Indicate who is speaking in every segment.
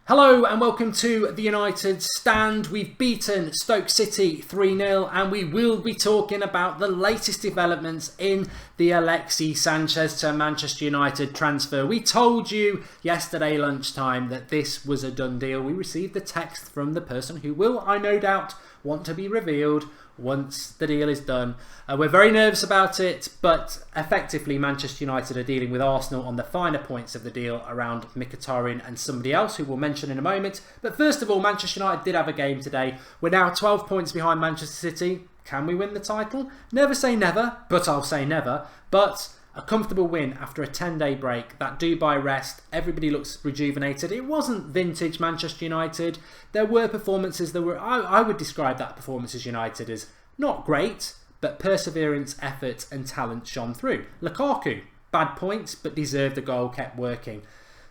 Speaker 1: Hello and welcome to the United Stand. We've beaten Stoke City 3-0 and we will be talking about the latest developments in the Alexis Sanchez to Manchester United transfer. We told you yesterday lunchtime that this was a done deal. We received the text from the person who will, I no doubt, want to be revealed once the deal is done. We're very nervous about it, but effectively Manchester United are dealing with Arsenal on the finer points of the deal around Mkhitaryan and somebody else who we'll mention in a moment. But first of all, Manchester United did have a game today. We're now 12 points behind Manchester City. Can we win the title? Never say never, but I'll say never. But a comfortable win after a 10-day break. That Dubai rest, everybody looks rejuvenated. It wasn't vintage Manchester United. There were performances that were, I would describe that performance as United as not great, but perseverance, effort and talent shone through. Lukaku, bad points, but deserved a goal, kept working.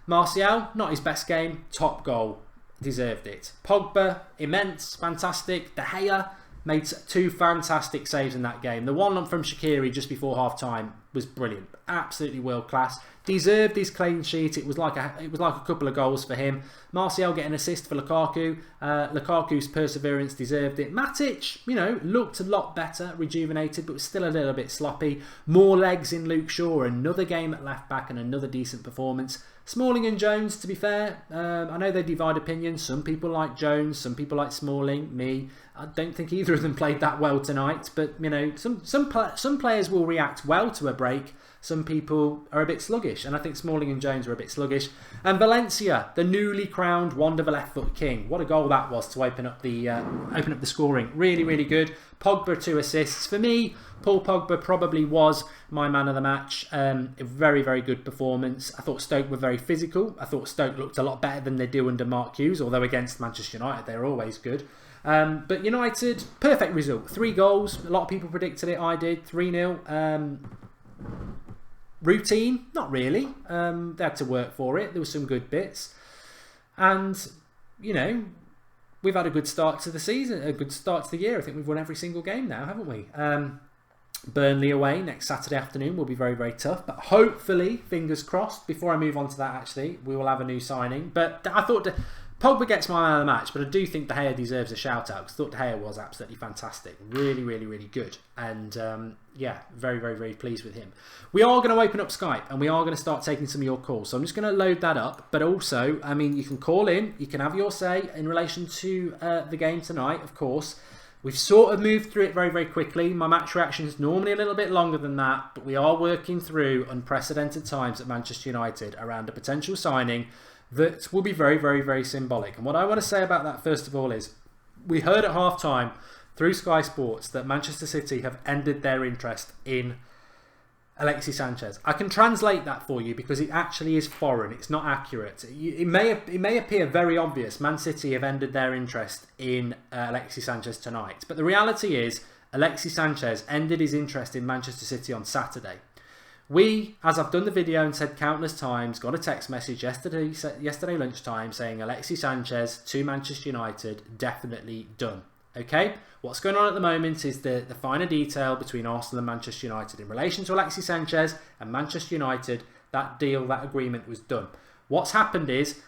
Speaker 1: Martial, not his best game, top goal, deserved it. Pogba, immense, fantastic. De Gea made two fantastic saves in that game. The one from Shaqiri just before half time was brilliant, absolutely world class. Deserved his clean sheet. It was like a couple of goals for him. Martial getting an assist for Lukaku. Lukaku's perseverance deserved it. Matic, looked a lot better, rejuvenated, but was still a little bit sloppy. More legs in Luke Shaw. Another game at left back and another decent performance. Smalling and Jones, to be fair, I know they divide opinions. Some people like Jones, some people like Smalling. Me, I don't think either of them played that well tonight. But some players will react well to a break. Some people are a bit sluggish, and I think Smalling and Jones are a bit sluggish. And Valencia, the newly crowned wonderful left-foot king. What a goal that was to open up the scoring. Really, really good. Pogba 2 assists. For me, Paul Pogba probably was my man of the match. A very, very good performance. I thought Stoke were very physical. I thought Stoke looked a lot better than they do under Mark Hughes, although against Manchester United they're always good. But United, perfect result. 3 goals. A lot of people predicted it. I did. 3-0. Routine? Not really. They had to work for it. There were some good bits. And, we've had a good start to the season, a good start to the year. I think we've won every single game now, haven't we? Burnley away next Saturday afternoon will be very, very tough. But hopefully, fingers crossed, before I move on to that actually, we will have a new signing. But I thought Pogba gets my man of the match, but I do think De Gea deserves a shout out because I thought De Gea was absolutely fantastic. Really, really, really good. And yeah, very, very, very pleased with him. We are going to open up Skype and we are going to start taking some of your calls. So I'm just going to load that up. But also, you can call in. You can have your say in relation to the game tonight, of course. We've sort of moved through it very, very quickly. My match reaction is normally a little bit longer than that. But we are working through unprecedented times at Manchester United around a potential signing that will be very, very, very symbolic. And what I want to say about that, first of all, is we heard at half-time through Sky Sports that Manchester City have ended their interest in Alexis Sanchez. I can translate that for you because it actually is foreign. It's not accurate. It may appear very obvious. Man City have ended their interest in Alexis Sanchez tonight. But the reality is Alexis Sanchez ended his interest in Manchester City on Saturday. We, as I've done the video and said countless times, got a text message yesterday lunchtime saying Alexis Sanchez to Manchester United, definitely done. Okay, what's going on at the moment is the finer detail between Arsenal and Manchester United. In relation to Alexis Sanchez and Manchester United, that deal, that agreement was done. What's happened is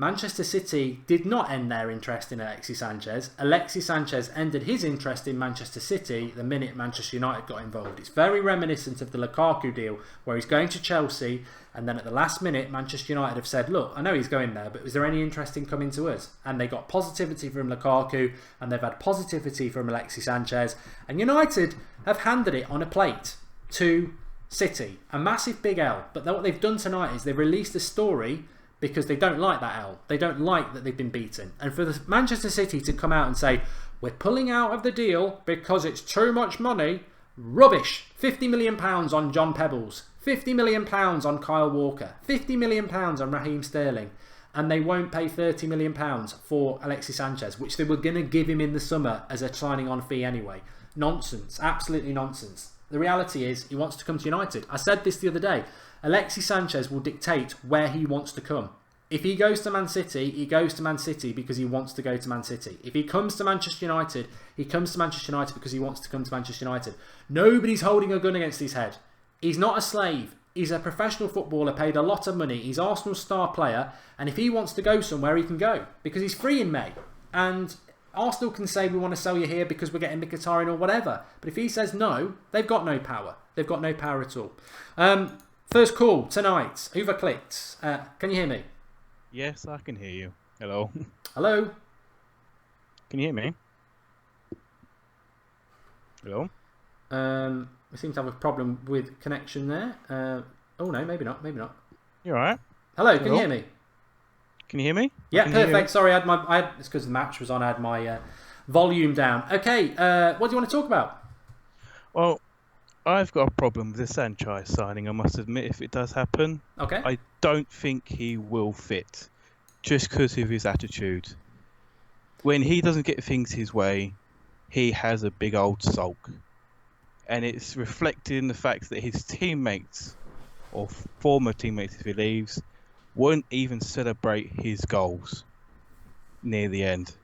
Speaker 1: Manchester City did not end their interest in Alexis Sanchez. Alexis Sanchez ended his interest in Manchester City the minute Manchester United got involved. It's very reminiscent of the Lukaku deal where he's going to Chelsea and then at the last minute Manchester United have said, look, I know he's going there, but is there any interest in coming to us? And they got positivity from Lukaku and they've had positivity from Alexis Sanchez. And United have handed it on a plate to City. A massive big L. But what they've done tonight is they've released a story because they don't like that L. They don't like that they've been beaten. And for the Manchester City to come out and say, we're pulling out of the deal because it's too much money, rubbish. £50 million on John Pebbles. £50 million on Kyle Walker. £50 million on Raheem Sterling. And they won't pay £30 million for Alexis Sanchez, which they were going to give him in the summer as a signing on fee anyway. Nonsense. Absolutely nonsense. The reality is he wants to come to United. I said this the other day. Alexis Sanchez will dictate where he wants to come. If he goes to Man City, he goes to Man City because he wants to go to Man City. If he comes to Manchester United, he comes to Manchester United because he wants to come to Manchester United. Nobody's holding a gun against his head. He's not a slave. He's a professional footballer, paid a lot of money. He's Arsenal's star player, and if he wants to go somewhere, he can go because he's free in May. And Arsenal can say we want to sell you here because we're getting Mkhitaryan or whatever. But if he says no, they've got no power. They've got no power at all. First call tonight. Hoover clicked. Can you hear me?
Speaker 2: Yes, I can hear you. Hello.
Speaker 1: Hello.
Speaker 2: Can you hear me? Hello.
Speaker 1: We seem to have a problem with connection there. Oh no, maybe not. Maybe not.
Speaker 2: You all right?
Speaker 1: Hello. Can you hear me?
Speaker 2: Can you hear me?
Speaker 1: Yeah, perfect. Sorry, it's because the match was on. I had my volume down. Okay. What do you want to talk about?
Speaker 2: Well, I've got a problem with the Sanchez signing, I must admit, if it does happen.
Speaker 1: Okay.
Speaker 2: I don't think he will fit, just because of his attitude. When he doesn't get things his way, he has a big old sulk. And it's reflected in the fact that his teammates, or former teammates if he leaves, won't even celebrate his goals near the end.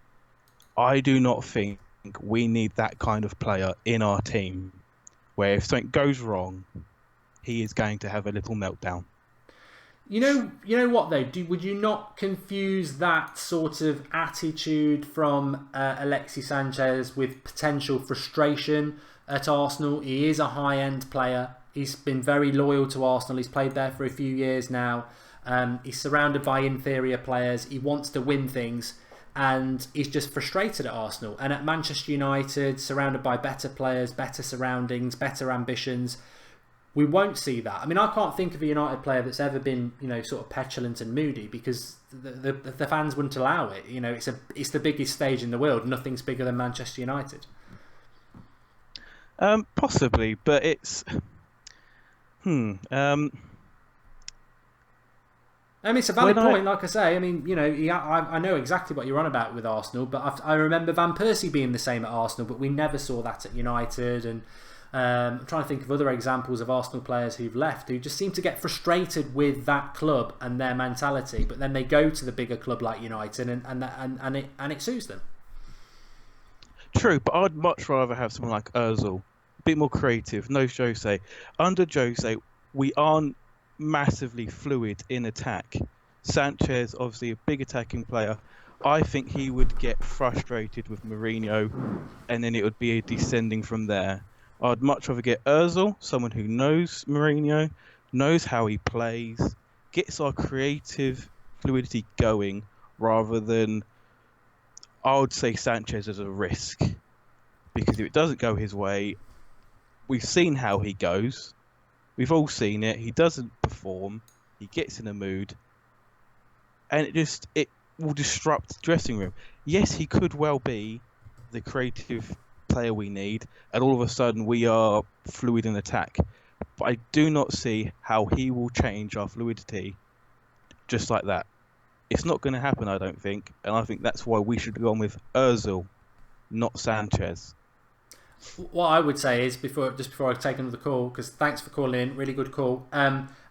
Speaker 2: I do not think we need that kind of player in our team, where if something goes wrong, he is going to have a little meltdown.
Speaker 1: You know what though? Would you not confuse that sort of attitude from Alexis Sanchez with potential frustration at Arsenal? He is a high-end player. He's been very loyal to Arsenal. He's played there for a few years now. He's surrounded by inferior players. He wants to win things, and he's just frustrated at Arsenal. And at Manchester United, surrounded by better players, better surroundings, better ambitions, we won't see that. I mean, I can't think of a United player that's ever been, sort of petulant and moody, because the fans wouldn't allow it. It's the biggest stage in the world. Nothing's bigger than Manchester United.
Speaker 2: Possibly, but it's
Speaker 1: I mean, it's a valid point, like I say. I mean, I know exactly what you're on about with Arsenal, but I remember Van Persie being the same at Arsenal, but we never saw that at United. And I'm trying to think of other examples of Arsenal players who've left, who just seem to get frustrated with that club and their mentality, but then they go to the bigger club like United, and it suits them.
Speaker 2: True, but I'd much rather have someone like Ozil, a bit more creative. No Jose. Under Jose, we aren't massively fluid in attack. Sanchez, obviously a big attacking player. I think he would get frustrated with Mourinho, and then it would be a descending from there. I'd much rather get Ozil, someone who knows Mourinho, knows how he plays, gets our creative fluidity going, rather than, I would say, Sanchez as a risk. Because if it doesn't go his way, we've seen how he goes. We've all seen it. He doesn't perform. He gets in a mood. And it will disrupt the dressing room. Yes, he could well be the creative player we need, and all of a sudden we are fluid in attack. But I do not see how he will change our fluidity just like that. It's not going to happen, I don't think. And I think that's why we should go on with Ozil, not Sanchez.
Speaker 1: What I would say is, before I take another call, because thanks for calling in, really good call.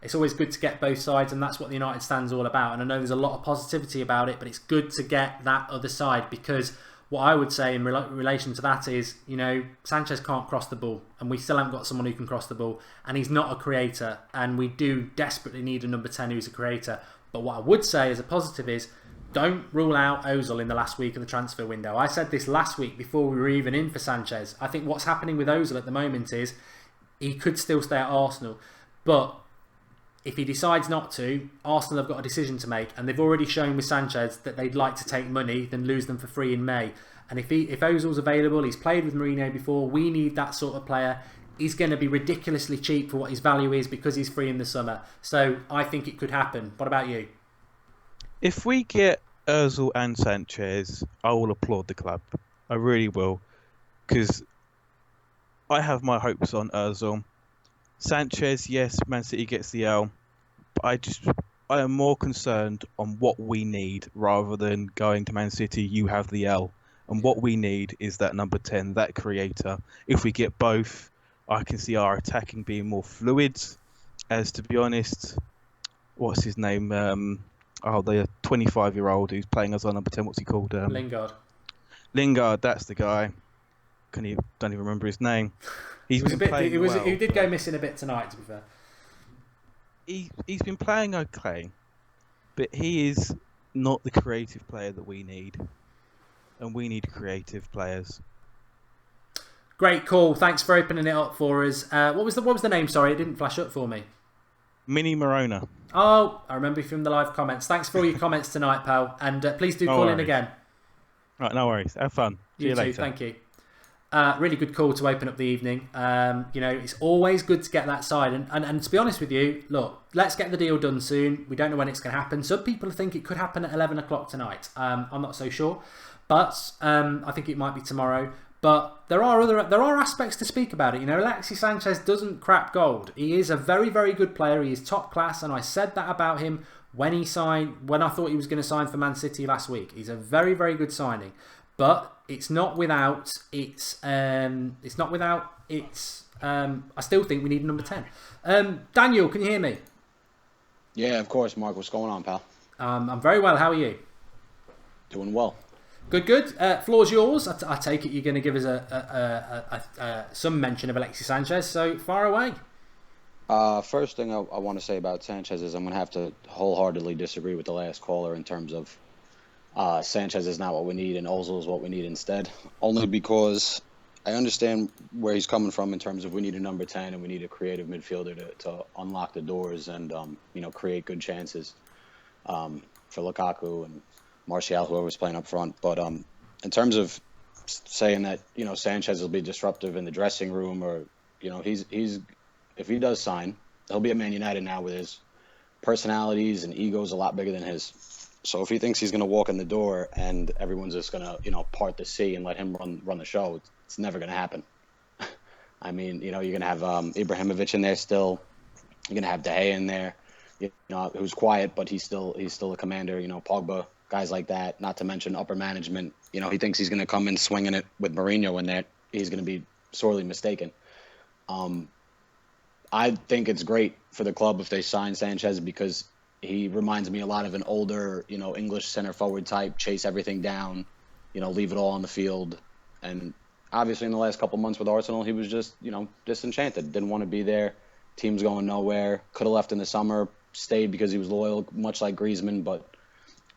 Speaker 1: It's always good to get both sides, and that's what the United stand's all about. And I know there's a lot of positivity about it, but it's good to get that other side, because what I would say in relation to that is, Sanchez can't cross the ball, and we still haven't got someone who can cross the ball, and he's not a creator, and we do desperately need a number 10 who's a creator. But what I would say as a positive is, don't rule out Ozil in the last week of the transfer window. I said this last week before we were even in for Sanchez. I think what's happening with Ozil at the moment is he could still stay at Arsenal, but if he decides not to, Arsenal have got a decision to make, and they've already shown with Sanchez that they'd like to take money than lose them for free in May. And if Ozil's available, he's played with Mourinho before, we need that sort of player. He's going to be ridiculously cheap for what his value is because he's free in the summer. So I think it could happen. What about you?
Speaker 2: If we get Ozil and Sanchez, I will applaud the club. I really will. Because I have my hopes on Ozil. Sanchez, yes, Man City gets the L. But I am more concerned on what we need rather than going to Man City, you have the L. And what we need is that number 10, that creator. If we get both, I can see our attacking being more fluid. As to be honest, what's his name? The 25-year-old who's playing as our number 10. What's he called? Lingard, that's the guy. Don't even remember his name. He
Speaker 1: did go missing a bit tonight, to be fair.
Speaker 2: he's been playing okay, but he is not the creative player that we need, and we need creative players.
Speaker 1: Great call. Thanks for opening it up for us. What was the name? Sorry, it didn't flash up for me.
Speaker 2: Mini Morona.
Speaker 1: Oh, I remember you from the live comments. Thanks for all your comments tonight, pal. And please do call in again.
Speaker 2: Right, no worries. Have fun. See you
Speaker 1: too.
Speaker 2: later.
Speaker 1: Thank you. Really good call to open up the evening. It's always good to get that side. And to be honest with you, look, let's get the deal done soon. We don't know when it's going to happen. Some people think it could happen at 11 o'clock tonight. I'm not so sure. But I think it might be tomorrow. But there are aspects to speak about it. Alexis Sanchez doesn't crap gold. He is a very, very good player. He is top class. And I said that about him when I thought he was going to sign for Man City last week. He's a very, very good signing. But it's not without its. I still think we need a number 10. Daniel, can you hear me?
Speaker 3: Yeah, of course, Mark. What's going on, pal?
Speaker 1: I'm very well. How are you?
Speaker 3: Doing well.
Speaker 1: Good. Floor's yours. I take it you're going to give us some mention of Alexis Sanchez. So far away.
Speaker 3: First thing I want to say about Sanchez is I'm going to have to wholeheartedly disagree with the last caller in terms of Sanchez is not what we need and Ozil is what we need instead. Only because I understand where he's coming from in terms of we need a number 10 and we need a creative midfielder to unlock the doors and create good chances for Lukaku and Martial, whoever's playing up front. But in terms of saying that Sanchez will be disruptive in the dressing room, or he's if he does sign, he'll be at Man United now with his personalities and egos a lot bigger than his. So if he thinks he's going to walk in the door and everyone's just going to part the sea and let him run the show, it's never going to happen. I mean, you're going to have Ibrahimovic in there still. You're going to have De Gea in there, who's quiet, but he's still a commander. Pogba, guys like that. Not to mention upper management. He thinks he's going to come in swinging it with Mourinho in there. He's going to be sorely mistaken. I think it's great for the club if they sign Sanchez because he reminds me a lot of an older, English center forward type, chase everything down, leave it all on the field. And obviously in the last couple months with Arsenal, he was just, disenchanted, didn't want to be there. Team's going nowhere. Could have left in the summer, stayed because he was loyal, much like Griezmann, but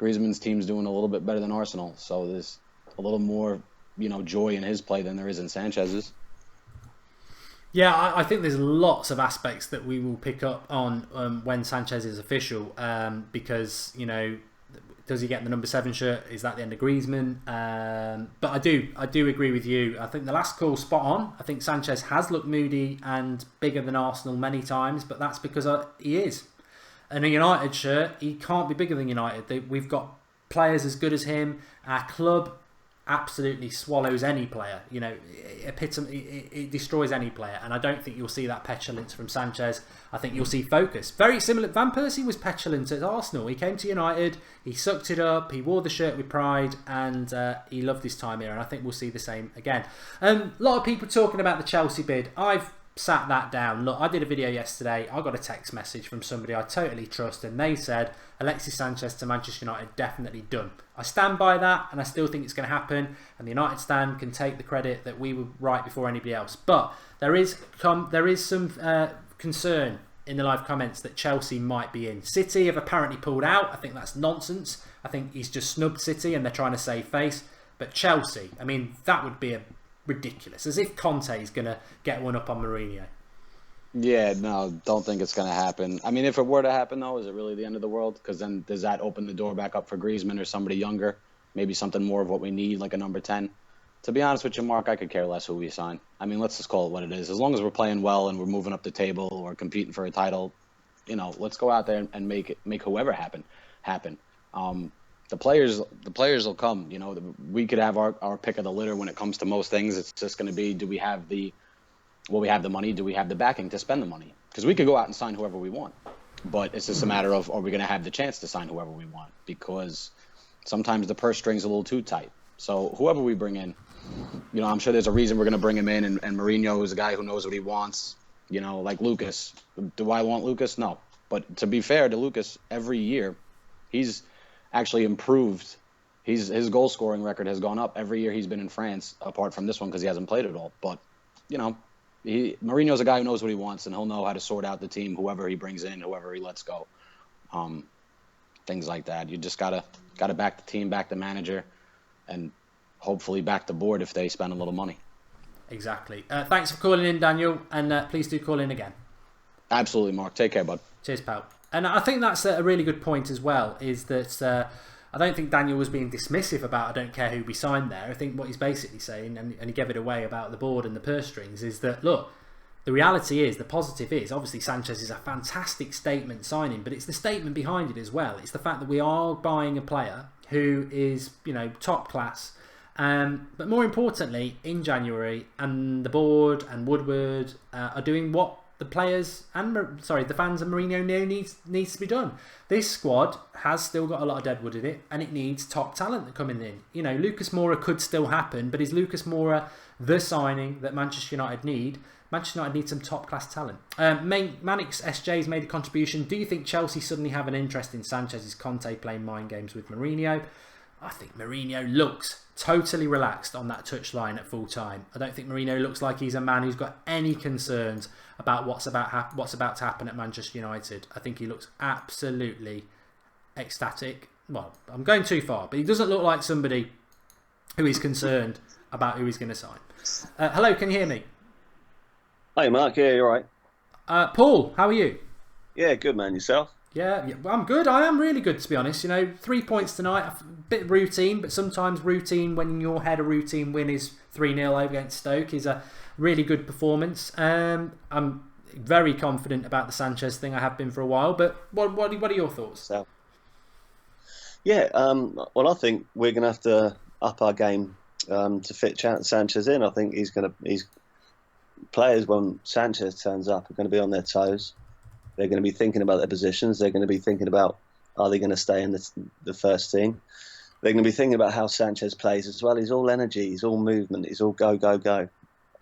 Speaker 3: Griezmann's team's doing a little bit better than Arsenal. So there's a little more, joy in his play than there is in Sanchez's.
Speaker 1: Yeah, I think there's lots of aspects that we will pick up on when Sanchez is official because, does he get the number 7 shirt? Is that the end of Griezmann? But I do agree with you. I think the last call spot on. I think Sanchez has looked moody and bigger than Arsenal many times, but that's because he is. In a United shirt, he can't be bigger than United. We've got players as good as him. Our club absolutely swallows any player. It destroys any player, and I don't think you'll see that petulance from Sanchez. I think you'll see focus. Very similar. Van Persie was petulant at Arsenal. He came to United, he sucked it up, he wore the shirt with pride, and he loved his time here. And I think we'll see the same again. A lot of people talking about the Chelsea bid. I've sat that down. Look, I did a video yesterday. I got a text message from somebody I totally trust, and they said Alexis Sanchez to Manchester United, definitely done. I stand by that, and I still think it's going to happen, and the United stand can take the credit that we were right before anybody else. But there is some concern in the live comments that Chelsea might be in. City have apparently pulled out. I think that's nonsense. I think he's just snubbed City and they're trying to save face. But Chelsea, I mean, that would be ridiculous. As if Conte is going to get one up on Mourinho.
Speaker 3: Yeah, no, don't think it's going to happen. I mean, if it were to happen, though, is it really the end of the world? Because then does that open the door back up for Griezmann or somebody younger? Maybe something more of what we need, like a number 10. To be honest with you, Mark, I could care less who we sign. I mean, let's just call it what it is. As long as we're playing well and we're moving up the table or competing for a title, let's go out there and make whoever happen. The players will come. We could have our pick of the litter when it comes to most things. It's just going to be, do we have the money? Do we have the backing to spend the money? Because we could go out and sign whoever we want. But it's just a matter of, are we going to have the chance to sign whoever we want? Because sometimes the purse string's a little too tight. So whoever we bring in, I'm sure there's a reason we're going to bring him in. And Mourinho is a guy who knows what he wants. Like Lucas. Do I want Lucas? No. But to be fair to Lucas, every year he's actually improved. His goal scoring record has gone up every year he's been in France, apart from this one because he hasn't played it all. But, Mourinho's a guy who knows what he wants, and he'll know how to sort out the team, whoever he brings in, whoever he lets go. Things like that. You just gotta back the team, back the manager, and hopefully back the board if they spend a little money.
Speaker 1: Exactly. Thanks for calling in, Daniel, and please do call in again.
Speaker 3: Absolutely, Mark. Take care, bud.
Speaker 1: Cheers, pal. And I think that's a really good point as well, is that I don't think Daniel was being dismissive about I don't care who we signed there. I think what he's basically saying, and he gave it away about the board and the purse strings, is that, look, the reality is, the positive is, obviously Sanchez is a fantastic statement signing, but it's the statement behind it as well. It's the fact that we are buying a player who is, top class. But more importantly, in January, and the board and Woodward are doing what the players and the fans and Mourinho know needs to be done. This squad has still got a lot of deadwood in it, and it needs top talent coming in. Lucas Moura could still happen, but is Lucas Moura the signing that Manchester United need? Manchester United need some top class talent. Manix SJ's made a contribution. Do you think Chelsea suddenly have an interest in Sanchez's Conte playing mind games with Mourinho? I think Mourinho looks totally relaxed on that touchline at full time. I don't think Mourinho looks like he's a man who's got any concerns about what's about to happen at Manchester United. I think he looks absolutely ecstatic. Well, I'm going too far, but he doesn't look like somebody who is concerned about who he's going to sign. Hello, can you hear me?
Speaker 4: Hey, Mark. Yeah, you're right.
Speaker 1: Paul, how are you?
Speaker 4: Yeah, good, man. Yourself?
Speaker 1: Yeah, well, I'm good. I am really good, to be honest. 3 points tonight. A bit routine, but sometimes routine, when in your head a routine win is 3-0 over against Stoke, is a really good performance. I'm very confident about the Sanchez thing. I have been for a while, but what are your thoughts?
Speaker 4: So, yeah, well, I think we're going to have to up our game to fit Sanchez in. I think players, when Sanchez turns up, are going to be on their toes. They're going to be thinking about their positions. They're going to be thinking about, are they going to stay in the first team? They're going to be thinking about how Sanchez plays as well. He's all energy. He's all movement. He's all go, go, go.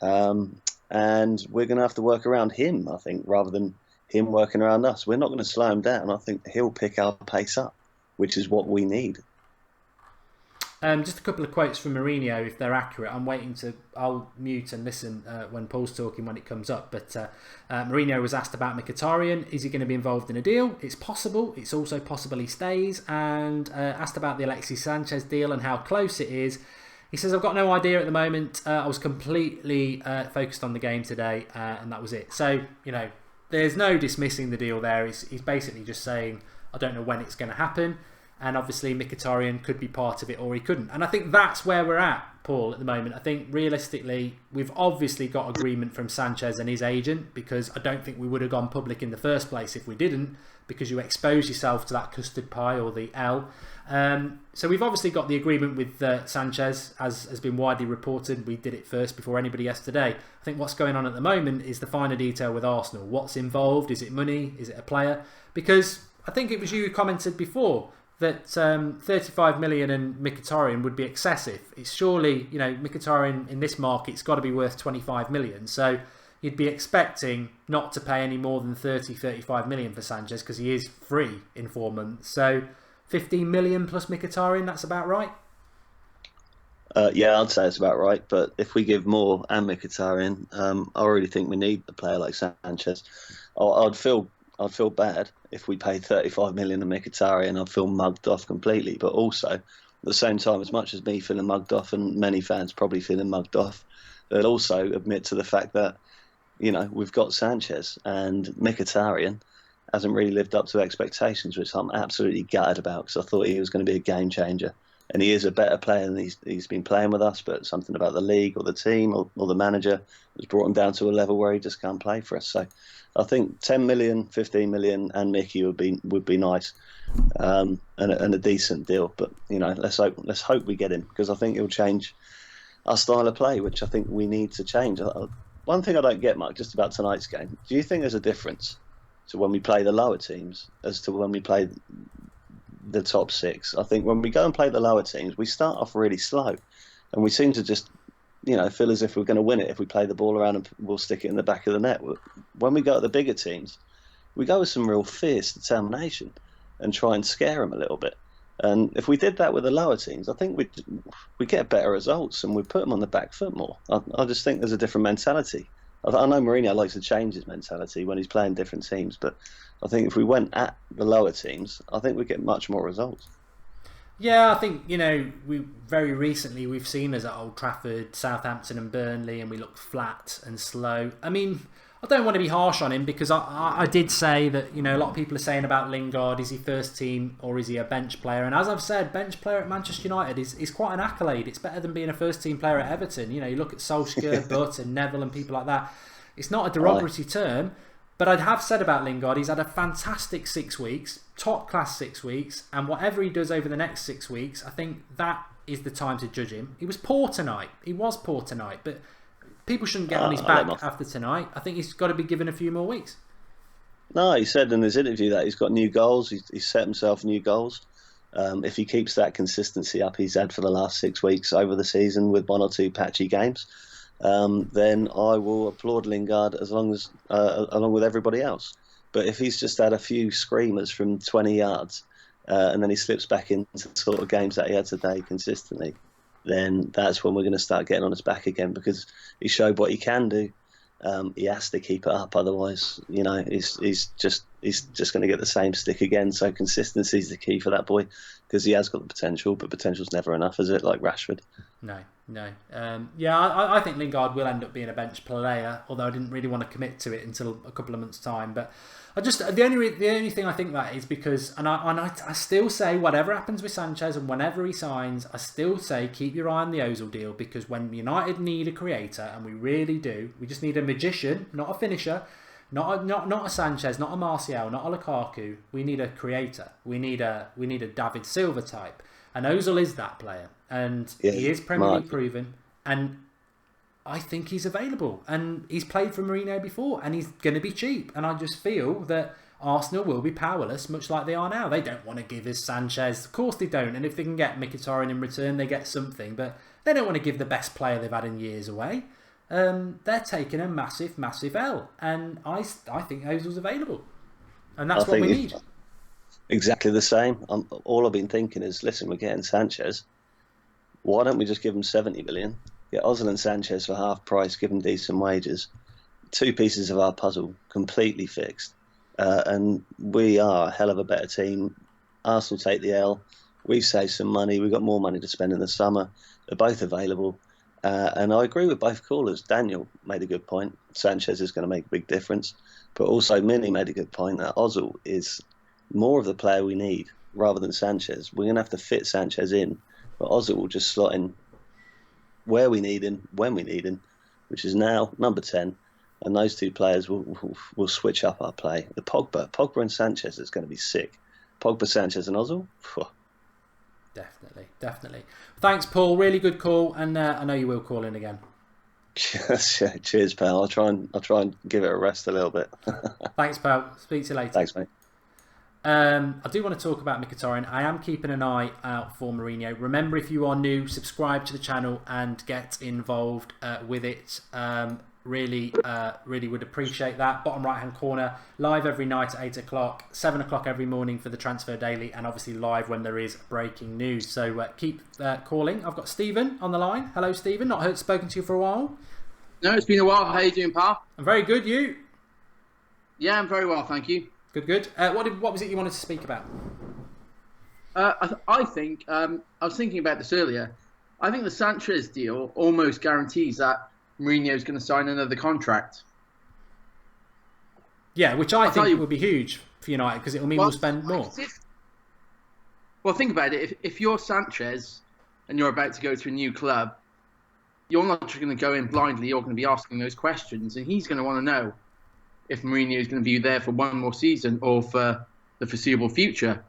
Speaker 4: And we're going to have to work around him, I think, rather than him working around us. We're not going to slow him down. I think he'll pick our pace up, which is what we need.
Speaker 1: Just a couple of quotes from Mourinho, if they're accurate. I'll mute and listen when Paul's talking when it comes up. But Mourinho was asked about Mkhitaryan. Is he going to be involved in a deal? It's possible. It's also possible he stays. And asked about the Alexis Sanchez deal and how close it is. He says, I've got no idea at the moment. I was completely focused on the game today, and that was it. So, there's no dismissing the deal there. He's basically just saying, I don't know when it's going to happen. And obviously Mkhitaryan could be part of it, or he couldn't. And I think that's where we're at, Paul, at the moment. I think realistically, we've obviously got agreement from Sanchez and his agent, because I don't think we would have gone public in the first place if we didn't, because you expose yourself to that custard pie or the L. So we've obviously got the agreement with Sanchez, as has been widely reported. We did it first before anybody yesterday. I think what's going on at the moment is the finer detail with Arsenal. What's involved? Is it money? Is it a player? Because I think it was you who commented before that 35 million and Mkhitaryan would be excessive. It's surely, Mkhitaryan in this market's got to be worth 25 million. So you'd be expecting not to pay any more than 35 million for Sanchez, because he is free in 4 months. So 15 million plus Mkhitaryan, that's about right?
Speaker 4: Yeah, I'd say it's about right. But if we give more and Mkhitaryan, I already think we need a player like Sanchez. I'd feel bad if we paid 35 million to Mkhitaryan. I'd feel mugged off completely. But also, at the same time, as much as me feeling mugged off, and many fans probably feeling mugged off, they'll also admit to the fact that, we've got Sanchez, and Mkhitaryan hasn't really lived up to expectations, which I'm absolutely gutted about, because I thought he was going to be a game changer. And he is a better player than he's been playing with us, but something about the league or the team or the manager has brought him down to a level where he just can't play for us. So I think 10 million, 15 million and Mickey would be nice, and a decent deal. But, let's hope we get him, because I think he'll change our style of play, which I think we need to change. One thing I don't get, Mark, just about tonight's game, do you think there's a difference to when we play the lower teams as to when we play the top six? I think when we go and play the lower teams, we start off really slow, and we seem to just, feel as if we're going to win it if we play the ball around and we'll stick it in the back of the net. When we go at the bigger teams, we go with some real fierce determination and try and scare them a little bit. And if we did that with the lower teams, I think we'd get better results, and we'd put them on the back foot more. I just think there's a different mentality. I know Mourinho likes to change his mentality when he's playing different teams, but I think if we went at the lower teams, I think we'd get much more results.
Speaker 1: Yeah, I think, we very recently we've seen us at Old Trafford, Southampton and Burnley, and we looked flat and slow. I mean, I don't want to be harsh on him because I did say that, a lot of people are saying about Lingard, is he first team or is he a bench player? And as I've said, bench player at Manchester United is quite an accolade. It's better than being a first team player at Everton. You look at Solskjaer, Butt and Neville and people like that. It's not a derogatory term. But I have said about Lingard, he's had a fantastic 6 weeks, top class 6 weeks, and whatever he does over the next 6 weeks, I think that is the time to judge him. He was poor tonight, but people shouldn't get on his back after tonight. I think he's got to be given a few more weeks.
Speaker 4: No, he said in his interview that he's got new goals, he's set himself new goals. If he keeps that consistency up he's had for the last 6 weeks over the season with 1 or 2 patchy games, then I will applaud Lingard along with everybody else. But if he's just had a few screamers from 20 yards and then he slips back into the sort of games that he had today consistently, then that's when we're going to start getting on his back again, because he showed what he can do. He has to keep it up, otherwise, he's just going to get the same stick again. So consistency is the key for that boy, because he has got the potential, but potential's never enough, is it? Like Rashford.
Speaker 1: No. I think Lingard will end up being a bench player, although I didn't really want to commit to it until a couple of months' time. But the only thing I think that is because, and I still say whatever happens with Sanchez and whenever he signs, I still say keep your eye on the Ozil deal, because when United need a creator, and we really do, we just need a magician, not a finisher. Not a Sanchez, not a Martial, not a Lukaku. We need a creator. We need a David Silva type, and Ozil is that player, and he is Premier League proven, and I think he's available, and he's played for Mourinho before, and he's going to be cheap, and I just feel that Arsenal will be powerless, much like they are now. They don't want to give us Sanchez, of course they don't, and if they can get Mkhitaryan in return, they get something, but they don't want to give the best player they've had in years away. They're taking a massive L, and I think Ozil's available, and that's what we need.
Speaker 4: Exactly the same. All I've been thinking is, listen, we're getting Sanchez. Why don't we just give him 70 million? Get Ozil and Sanchez for half price, give them decent wages. 2 pieces of our puzzle completely fixed, and we are a hell of a better team. Arsenal take the L. We've saved some money. We've got more money to spend in the summer. They're both available. And I agree with both callers. Daniel made a good point. Sanchez is going to make a big difference. But also Minnie made a good point that Ozil is more of the player we need rather than Sanchez. We're going to have to fit Sanchez in. But Ozil will just slot in where we need him, when we need him, which is now number 10. And those 2 players will switch up our play. The Pogba and Sanchez is going to be sick. Pogba, Sanchez and Ozil? Phew.
Speaker 1: Definitely. Thanks, Paul. Really good call, and I know you will call in again.
Speaker 4: Cheers, pal. I'll try and give it a rest a little bit.
Speaker 1: Thanks, pal. Speak to you later.
Speaker 4: Thanks, mate.
Speaker 1: I do want to talk about Mkhitaryan. I am keeping an eye out for Mourinho. Remember, if you are new, subscribe to the channel and get involved with it. Really would appreciate that. Bottom right hand corner, live every night at 8 o'clock, 7 o'clock every morning for the Transfer Daily, and obviously live when there is breaking news. So keep calling. I've got Stephen on the line. Hello, Stephen. Not spoken to you for a while.
Speaker 5: No, it's been a while. How are you doing, pal?
Speaker 1: I'm very good. You?
Speaker 5: Yeah, I'm very well, thank you.
Speaker 1: Good. What was it you wanted to speak about?
Speaker 5: I think I was thinking about this earlier. I think the Sanchez deal almost guarantees that Mourinho's going to sign another contract.
Speaker 1: Yeah, which I think would be huge for United, because it will mean we'll spend more.
Speaker 5: Well, think about it. If you're Sanchez and you're about to go to a new club, you're not just going to go in blindly. You're going to be asking those questions, and he's going to want to know if Mourinho is going to be there for one more season or for the foreseeable future.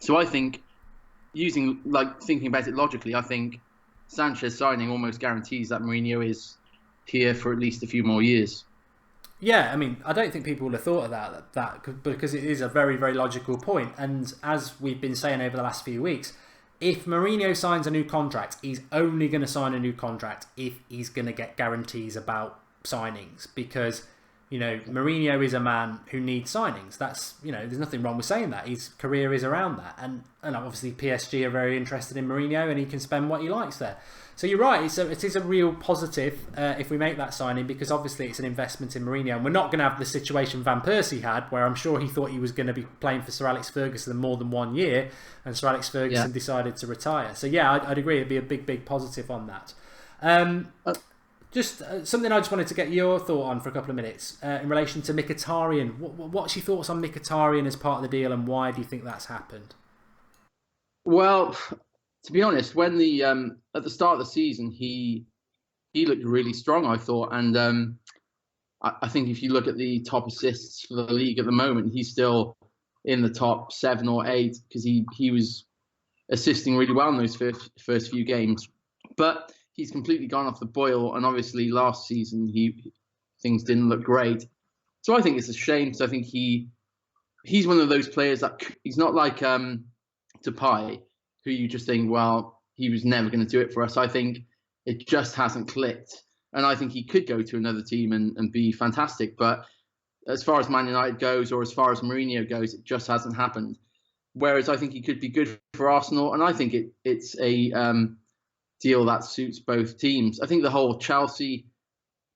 Speaker 5: So I think, thinking about it logically, I think Sanchez signing almost guarantees that Mourinho is here for at least a few more years.
Speaker 1: Yeah, I mean, I don't think people would have thought of that because it is a very, very logical point. And as we've been saying over the last few weeks, if Mourinho signs a new contract, he's only going to sign a new contract if he's going to get guarantees about signings. Because Mourinho is a man who needs signings. That's, there's nothing wrong with saying that. His career is around that. And obviously PSG are very interested in Mourinho and he can spend what he likes there. So you're right, it is a real positive if we make that signing, because obviously it's an investment in Mourinho. And we're not going to have the situation Van Persie had, where I'm sure he thought he was going to be playing for Sir Alex Ferguson more than 1 year, and Sir Alex Ferguson decided to retire. So yeah, I'd agree, it'd be a big, big positive on that. Just something I just wanted to get your thought on for a couple of minutes in relation to Mkhitaryan. What's your thoughts on Mkhitaryan as part of the deal, and why do you think that's happened?
Speaker 5: Well, to be honest, when at the start of the season, he looked really strong, I thought, and I think if you look at the top assists for the league at the moment, he's still in the top 7 or 8 because he was assisting really well in those first few games, but he's completely gone off the boil, and obviously last season things didn't look great. So I think it's a shame, because I think he's one of those players that he's not like Depay, who you just think, well, he was never going to do it for us. I think it just hasn't clicked, and I think he could go to another team and be fantastic. But as far as Man United goes, or as far as Mourinho goes, it just hasn't happened. Whereas I think he could be good for Arsenal, and I think it's a deal that suits both teams. I think the whole Chelsea,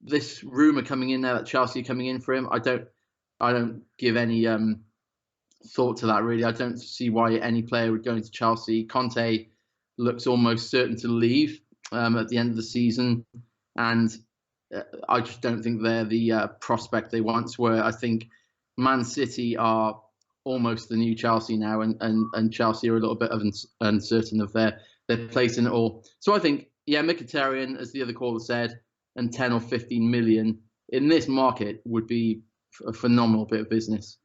Speaker 5: this rumor coming in now that Chelsea are coming in for him, I don't give any thought to that, really. I don't see why any player would go into Chelsea. Conte looks almost certain to leave at the end of the season, and I just don't think they're the prospect they once were. I think Man City are almost the new Chelsea now, and Chelsea are a little bit uncertain of their place in it all. So I think, Mkhitaryan, as the other caller said, and 10 or 15 million in this market would be a phenomenal bit of business.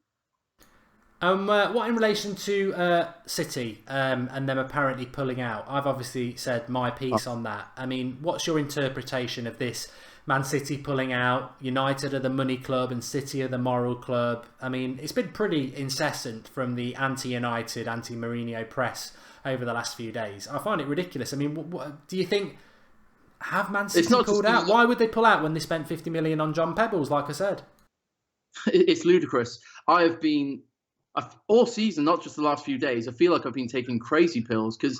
Speaker 1: What in relation to City and them apparently pulling out? I've obviously said my piece on that. I mean, what's your interpretation of this? Man City pulling out, United are the money club and City are the moral club. I mean, it's been pretty incessant from the anti-United, anti-Mourinho press over the last few days. I find it ridiculous. I mean, what do you think? Have Man City pulled out? Why would they pull out when they spent 50 million on John Pebbles, like I said?
Speaker 5: It's ludicrous. I've been, all season, not just the last few days, I feel like I've been taking crazy pills, because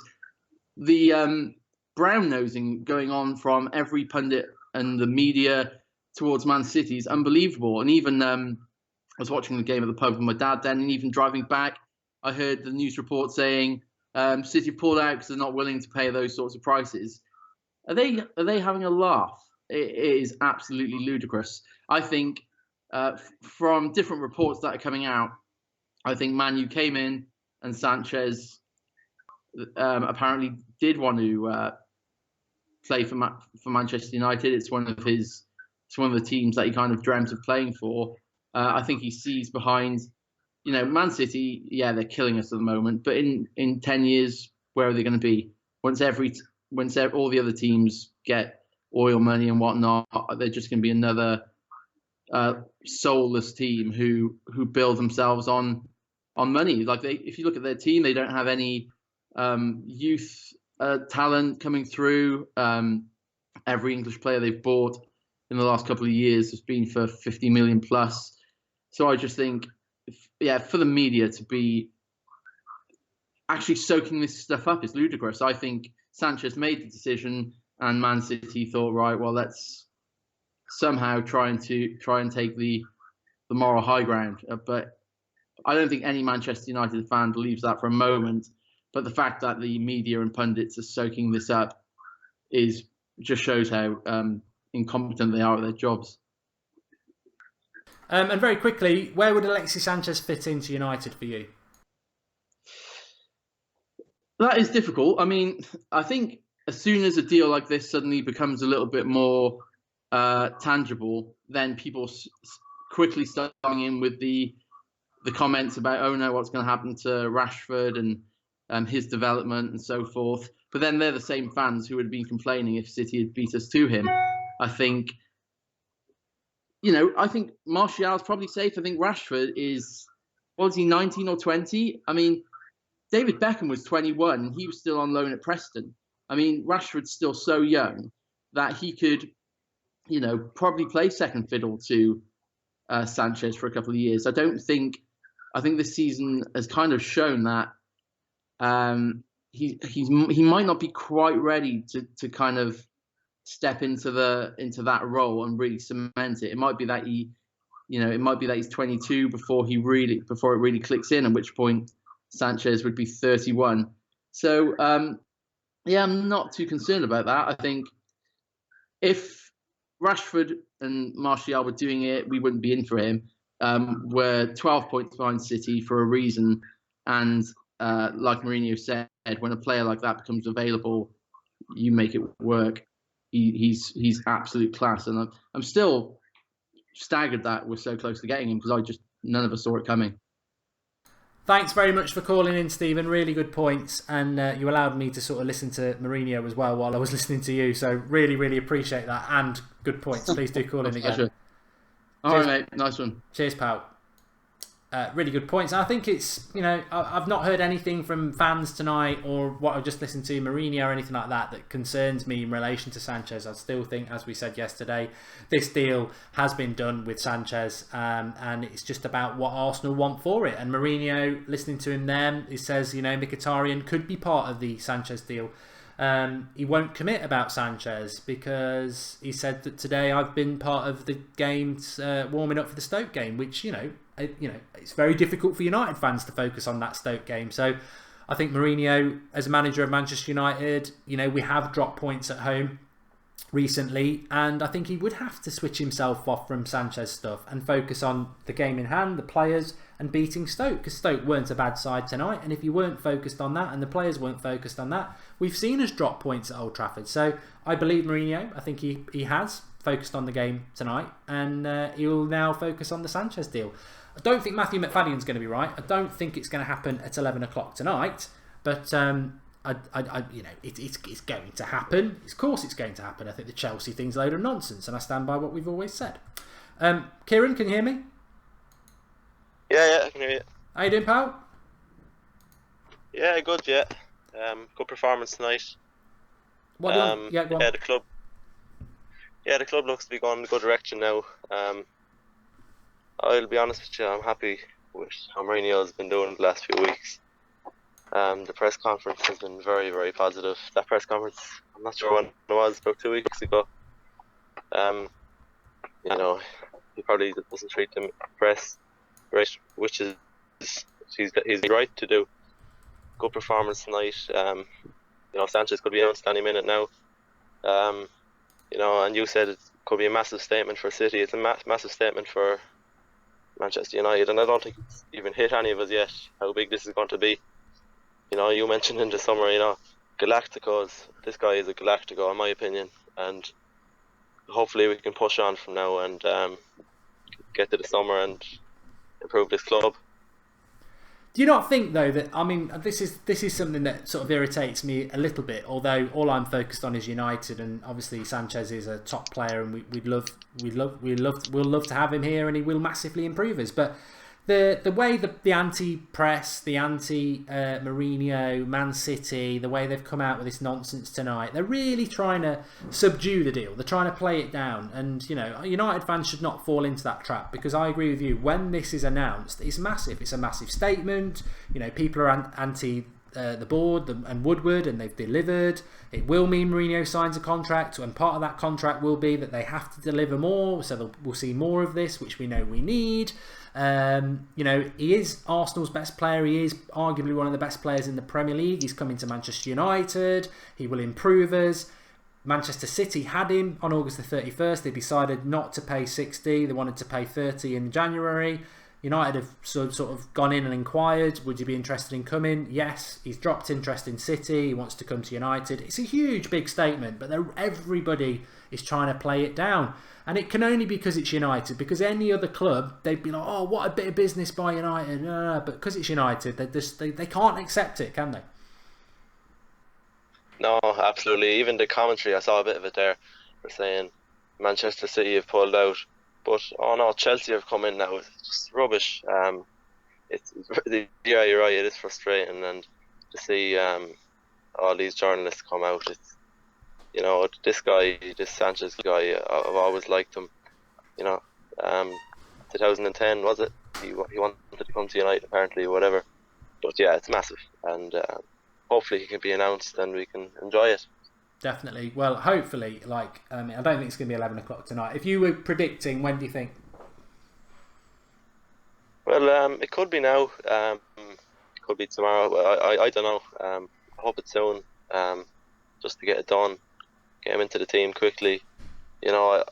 Speaker 5: the brown-nosing going on from every pundit and the media towards Man City is unbelievable. And even I was watching the game at the pub with my dad then, and even driving back, I heard the news report saying City pulled out because they're not willing to pay those sorts of prices. Are they having a laugh? It is absolutely ludicrous. I think from different reports that are coming out, I think Man U came in and Sanchez apparently did want to play for Manchester United. It's one of the teams that he kind of dreamt of playing for. I think he sees behind, Man City. Yeah, they're killing us at the moment, but in 10 years, where are they going to be? Once all the other teams get oil money and whatnot, they're just going to be another soulless team who build themselves on money. Like if you look at their team, they don't have any youth talent coming through. Every English player they've bought in the last couple of years has been for 50 million plus. So I just think, for the media to be actually soaking this stuff up is ludicrous. I think Sanchez made the decision, and Man City thought, right, well, let's somehow try and take the moral high ground. But I don't think any Manchester United fan believes that for a moment. But the fact that the media and pundits are soaking this up just shows how incompetent they are at their jobs.
Speaker 1: And very quickly, where would Alexis Sanchez fit into United for you?
Speaker 5: That is difficult. I mean, I think as soon as a deal like this suddenly becomes a little bit more tangible, then people quickly start coming in with the comments about, oh no, what's going to happen to Rashford and his development and so forth. But then they're the same fans who would have been complaining if City had beat us to him. I think, I think Martial's probably safe. I think Rashford is, what is he, 19 or 20? I mean, David Beckham was 21 and he was still on loan at Preston. I mean, Rashford's still so young that he could, probably play second fiddle to Sanchez for a couple of years. I think this season has kind of shown that he might not be quite ready to kind of step into that role and really cement it. It might be that he's 22 before it really clicks in, at which point Sanchez would be 31. So I'm not too concerned about that. I think if Rashford and Martial were doing it, we wouldn't be in for him. We're 12 points behind City for a reason, and like Mourinho said, when a player like that becomes available, you make it work. He's absolute class, and I'm still staggered that we're so close to getting him because none of us saw it coming.
Speaker 1: Thanks very much for calling in, Stephen. Really good points, and you allowed me to sort of listen to Mourinho as well while I was listening to you. So really, really appreciate that, and good points. Please do call in again.
Speaker 5: Pleasure. All right, mate. Nice one.
Speaker 1: Cheers, pal. Really good points. I think it's, I've not heard anything from fans tonight or what I just listened to, Mourinho or anything like that concerns me in relation to Sanchez. I still think, as we said yesterday, this deal has been done with Sanchez, and it's just about what Arsenal want for it. And Mourinho, listening to him then, he says, Mkhitaryan could be part of the Sanchez deal. He won't commit about Sanchez because he said that today I've been part of the games warming up for the Stoke game, which it's very difficult for United fans to focus on that Stoke game. So I think Mourinho, as a manager of Manchester United, we have dropped points at home recently, and I think he would have to switch himself off from Sanchez stuff and focus on the game in hand, the players, and beating Stoke, because Stoke weren't a bad side tonight, and if you weren't focused on that and the players weren't focused on that, we've seen us drop points at Old Trafford. So I believe Mourinho, I think he has focused on the game tonight, and he'll now focus on the Sanchez deal. I don't think Matthew McFadden's going to be right. I don't think it's going to happen at 11 o'clock tonight, but it's going to happen. Of course it's going to happen. I think the Chelsea thing's a load of nonsense, and I stand by what we've always said. Kieran, can you hear me?
Speaker 6: Yeah, I can hear you.
Speaker 1: How you doing, pal?
Speaker 6: Yeah, good, yeah. Good performance tonight.
Speaker 1: What do you want? Yeah, go on.
Speaker 6: The club looks to be going in a good direction now. I'll be honest with you, I'm happy with how Mourinho has been doing the last few weeks. The press conference has been very, very positive. That press conference, I'm not sure when it was, about 2 weeks ago. He probably doesn't treat the press right, which is he's right to do. Good performance tonight. Sanchez could be announced any minute now. And you said it could be a massive statement for City. It's a massive statement for Manchester United, and I don't think it's even hit any of us yet how big this is going to be. You mentioned in the summer, Galacticos. This guy is a Galactico, in my opinion, and hopefully we can push on from now and get to the summer and improve this club.
Speaker 1: Do you not think, though, that this is something that sort of irritates me a little bit? Although all I'm focused on is United, and obviously Sanchez is a top player, and we'll love to have him here, and he will massively improve us. But the way the anti-press, the anti-Mourinho, Man City, the way they've come out with this nonsense tonight, they're really trying to subdue the deal. They're trying to play it down. And, United fans should not fall into that trap, because I agree with you. When this is announced, it's massive. It's a massive statement. People are anti the board and Woodward, and they've delivered. It will mean Mourinho signs a contract, and part of that contract will be that they have to deliver more, so we'll see more of this, which we know we need. He is Arsenal's best player. He is arguably one of the best players in the Premier League. He's coming to Manchester United. He will improve us. Manchester City had him on August the 31st. They decided not to pay 60. They wanted to pay 30 in January. United have sort of gone in and inquired, would you be interested in coming? Yes. He's dropped interest in City. He wants to come to United. It's a huge, big statement, but everybody is trying to play it down. And it can only be because it's United. Because any other club, they'd be like, oh, what a bit of business by United. No. But because it's United, they can't accept it, can they?
Speaker 6: No, absolutely. Even the commentary, I saw a bit of it there. They're saying Manchester City have pulled out. But, oh no, Chelsea have come in now. It's just rubbish. Yeah, you're right. It is frustrating. And to see all these journalists come out, it's, this Sanchez guy, I've always liked him. 2010, was it? He wanted to come to United apparently, or whatever. But yeah, it's massive, and hopefully he can be announced and we can enjoy it.
Speaker 1: Definitely. Well, hopefully. I don't think it's going to be 11 o'clock tonight. If you were predicting, when do you think?
Speaker 6: Well, it could be now. It could be tomorrow. I don't know. I hope it's soon. Just to get it done, get him into the team quickly. You know,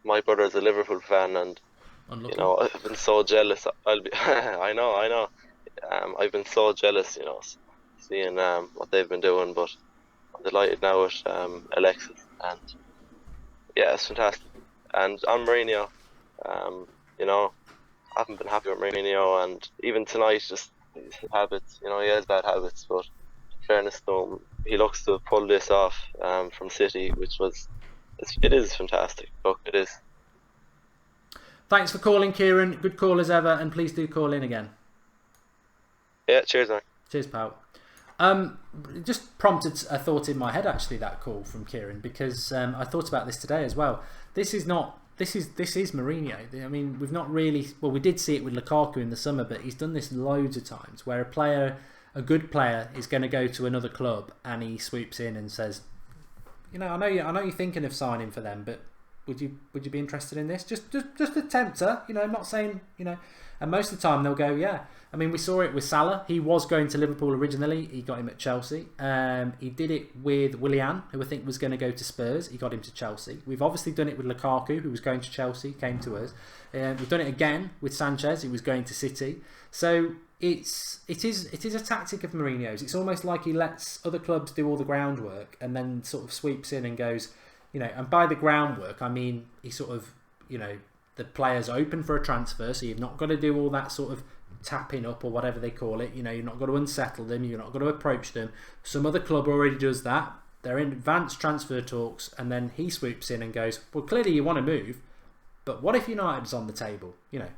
Speaker 6: my brother's a Liverpool fan, and
Speaker 1: Unlucky.
Speaker 6: you know, I've been so jealous. I know. I've been so jealous, you know, seeing what they've been doing. But I'm delighted now with Alexis, and yeah, it's fantastic. And on Mourinho, you know, I haven't been happy with Mourinho, and even tonight, just his habits. You know, he has bad habits, but in fairness to him, he looks to have pulled this off from City, which it is fantastic. Look, it is.
Speaker 1: Thanks for calling, Kieran. Good call as ever, and please do call in again.
Speaker 6: Yeah, cheers, man.
Speaker 1: Cheers, pal. It just prompted a thought in my head, actually, that call from Kieran, because I thought about this today as well. This is Mourinho. I mean, we've not really... Well, we did see it with Lukaku in the summer, but he's done this loads of times, where a good player is going to go to another club and he swoops in and says, you know, I know you're thinking of signing for them, but would you be interested in this? Just a tempter, you know, I'm not saying, you know. And most of the time they'll go, yeah. I mean, we saw it with Salah. He was going to Liverpool originally. He got him at Chelsea. He did it with Willian, who I think was going to go to Spurs. He got him to Chelsea. We've obviously done it with Lukaku, who was going to Chelsea, came to us. We've done it again with Sanchez, who was going to City. So it is a tactic of Mourinho's. It's almost like he lets other clubs do all the groundwork and then sort of sweeps in and goes, you know, and by the groundwork, I mean, he sort of, you know, the player's open for a transfer, so you've not got to do all that sort of tapping up or whatever they call it. You know, you've not got to unsettle them, you're not got to approach them. Some other club already does that. They're in advanced transfer talks, and then he swoops in and goes, well, clearly you want to move, but what if United's on the table? You know,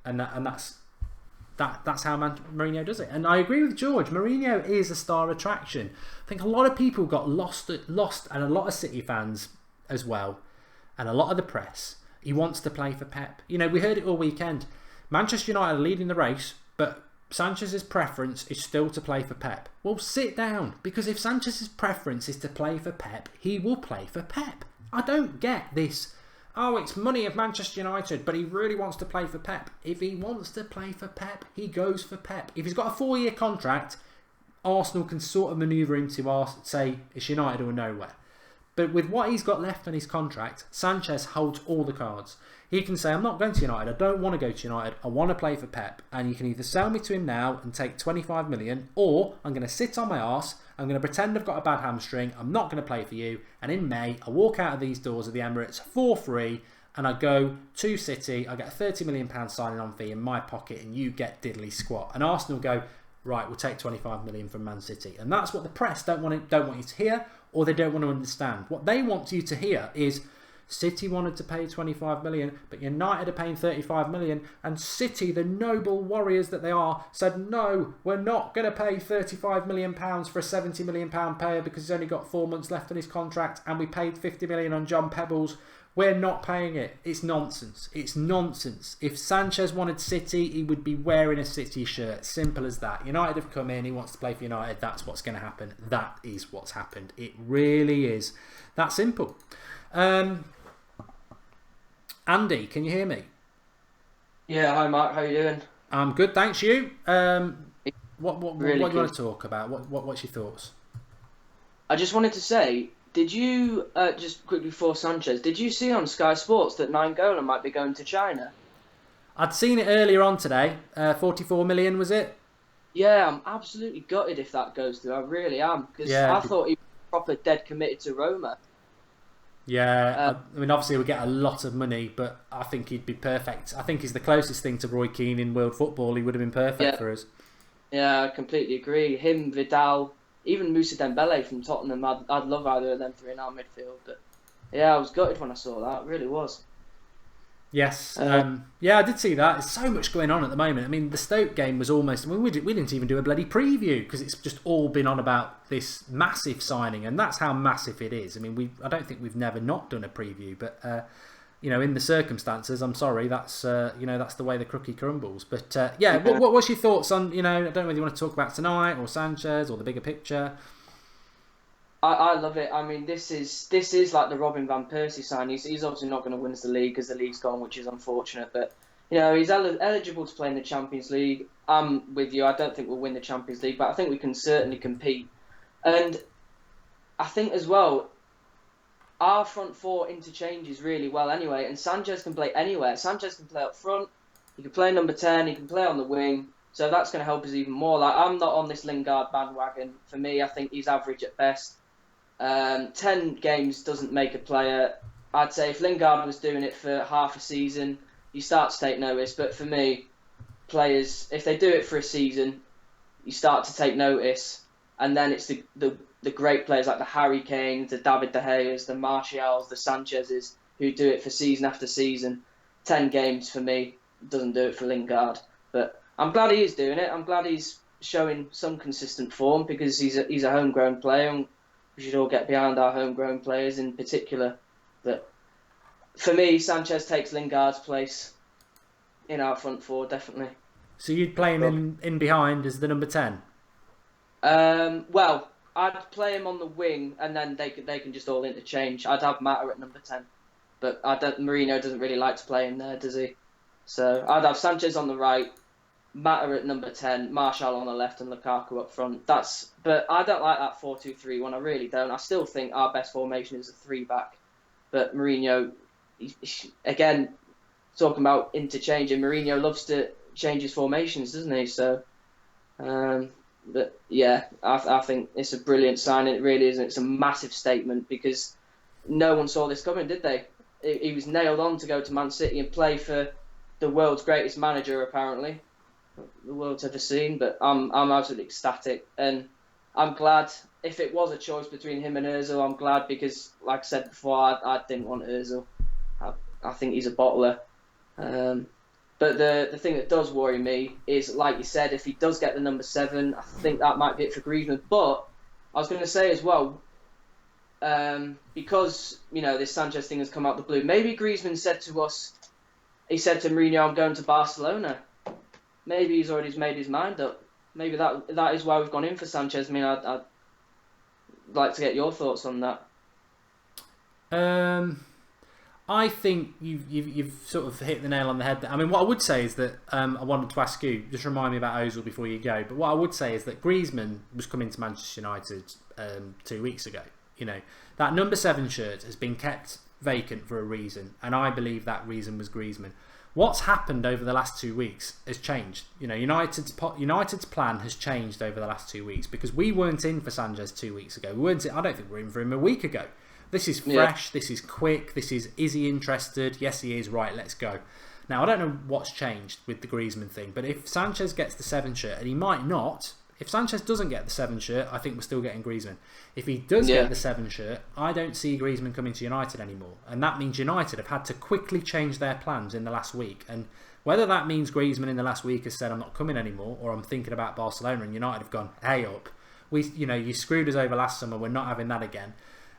Speaker 1: and that's how Mourinho does it. And I agree with George. Mourinho is a star attraction. I think a lot of people got lost, and a lot of City fans as well, and a lot of the press. He wants to play for Pep. You know, we heard it all weekend. Manchester United are leading the race, but Sanchez's preference is still to play for Pep. Well, sit down, because if Sanchez's preference is to play for Pep, he will play for Pep. I don't get this. Oh, it's money of Manchester United, but he really wants to play for Pep. If he wants to play for Pep, he goes for Pep. If he's got a 4-year contract, Arsenal can sort of manoeuvre him to say it's United or nowhere. But with what he's got left on his contract, Sanchez holds all the cards. He can say, I'm not going to United, I don't want to go to United, I want to play for Pep. And you can either sell me to him now and take 25 million, or I'm going to sit on my arse, I'm going to pretend I've got a bad hamstring, I'm not going to play for you, and in May, I walk out of these doors of the Emirates for free, and I go to City, I get a £30 million signing on fee in my pocket, and you get diddly squat. And Arsenal go, right, we'll take 25 million from Man City. And that's what the press don't want you to hear, or they don't want to understand. What they want you to hear is City wanted to pay 25 million, but United are paying 35 million, and City, the noble warriors that they are, said, no, we're not going to pay 35 million pounds for a 70 million pound player because he's only got 4 months left on his contract, and we paid 50 million on John Pebbles. We're not paying it. It's nonsense. It's nonsense. If Sanchez wanted City, he would be wearing a City shirt. Simple as that. United have come in. He wants to play for United. That's what's going to happen. That is what's happened. It really is that simple. Andy, can you hear me?
Speaker 7: Yeah, hi Mark, how you doing?
Speaker 1: I'm good, thanks. You? What do you want to talk about? What's your thoughts?
Speaker 7: I just wanted to say, did you, just quickly before Sanchez, did you see on Sky Sports that Nainggolan might be going to China?
Speaker 1: I'd seen it earlier on today. 44 million, was it?
Speaker 7: Yeah, I'm absolutely gutted if that goes through. I really am, because I thought he was proper dead committed to Roma.
Speaker 1: Yeah, I mean, obviously we get a lot of money, but I think he'd be perfect. I think he's the closest thing to Roy Keane in world football. He would have been perfect for us.
Speaker 7: Yeah, I completely agree. Him, Vidal, even Moussa Dembele from Tottenham. I'd love either of them three in our midfield. But yeah, I was gutted when I saw that. I really was.
Speaker 1: Yes. Yeah, I did see that. There's so much going on at the moment. I mean, the Stoke game was almost... I mean, we didn't even do a bloody preview because it's just all been on about this massive signing, and that's how massive it is. I mean, I don't think we've never not done a preview, but in the circumstances, I'm sorry, that's that's the way the cookie crumbles. But what's your thoughts on I don't know whether you want to talk about tonight or Sanchez or the bigger picture.
Speaker 7: I love it. I mean, this is like the Robin van Persie sign. He's obviously not going to win us the league because the league's gone, which is unfortunate. But he's eligible to play in the Champions League. I'm with you. I don't think we'll win the Champions League, but I think we can certainly compete. And I think as well, our front four interchanges really well anyway, and Sanchez can play anywhere. Sanchez can play up front, he can play number 10, he can play on the wing, so that's going to help us even more. Like, I'm not on this Lingard bandwagon. For me, I think he's average at best. 10 games doesn't make a player. I'd say if Lingard was doing it for half a season, you start to take notice, but for me, players, if they do it for a season, you start to take notice, and then it's the great players like the Harry Kanes, the David De Gea's, the Martials, the Sanchez's, who do it for season after season. 10 games for me doesn't do it for Lingard. But I'm glad he is doing it. I'm glad he's showing some consistent form because he's a homegrown player, and we should all get behind our homegrown players in particular. But for me, Sanchez takes Lingard's place in our front four, definitely.
Speaker 1: So you'd play him in behind as the number 10?
Speaker 7: Well, I'd play him on the wing, and then they can just all interchange. I'd have Mata at number 10, but Mourinho doesn't really like to play him there, does he? So I'd have Sanchez on the right, Mata at number 10, Martial on the left, and Lukaku up front. But I don't like that 4-2-3-1. I really don't. I still think our best formation is a 3-back. But Mourinho, again, talking about interchanging, Mourinho loves to change his formations, doesn't he? So, but yeah, I think it's a brilliant signing. It really is. It's a massive statement because no one saw this coming, did they? He was nailed on to go to Man City and play for the world's greatest manager, apparently, the world's ever seen. But I'm absolutely ecstatic, and I'm glad. If it was a choice between him and Ozil, I'm glad because, like I said before, I didn't want Ozil. I think he's a bottler. But the thing that does worry me is, like you said, if he does get the number 7, I think that might be it for Griezmann. But I was going to say as well, because this Sanchez thing has come out of the blue, maybe Griezmann said to us, he said to Mourinho, "I'm going to Barcelona." Maybe he's already made his mind up. Maybe that is why we've gone in for Sanchez. I mean, I'd like to get your thoughts on that.
Speaker 1: I think you've sort of hit the nail on the head. I mean, what I would say is that I wanted to ask you, just remind me about Ozil before you go. But what I would say is that Griezmann was coming to Manchester United 2 weeks ago. That number 7 shirt has been kept vacant for a reason, and I believe that reason was Griezmann. What's happened over the last 2 weeks has changed. United's plan has changed over the last 2 weeks because we weren't in for Sanchez 2 weeks ago. I don't think we were in for him a week ago. This is fresh, yeah. This is quick, is he interested? Yes, he is, right, let's go. Now, I don't know what's changed with the Griezmann thing, but if Sanchez gets the 7 shirt, and he might not, if Sanchez doesn't get the 7 shirt, I think we're still getting Griezmann. If he does get the 7 shirt, I don't see Griezmann coming to United anymore. And that means United have had to quickly change their plans in the last week. And whether that means Griezmann in the last week has said, "I'm not coming anymore," or "I'm thinking about Barcelona," and United have gone, "Hey up, you screwed us over last summer, we're not having that again."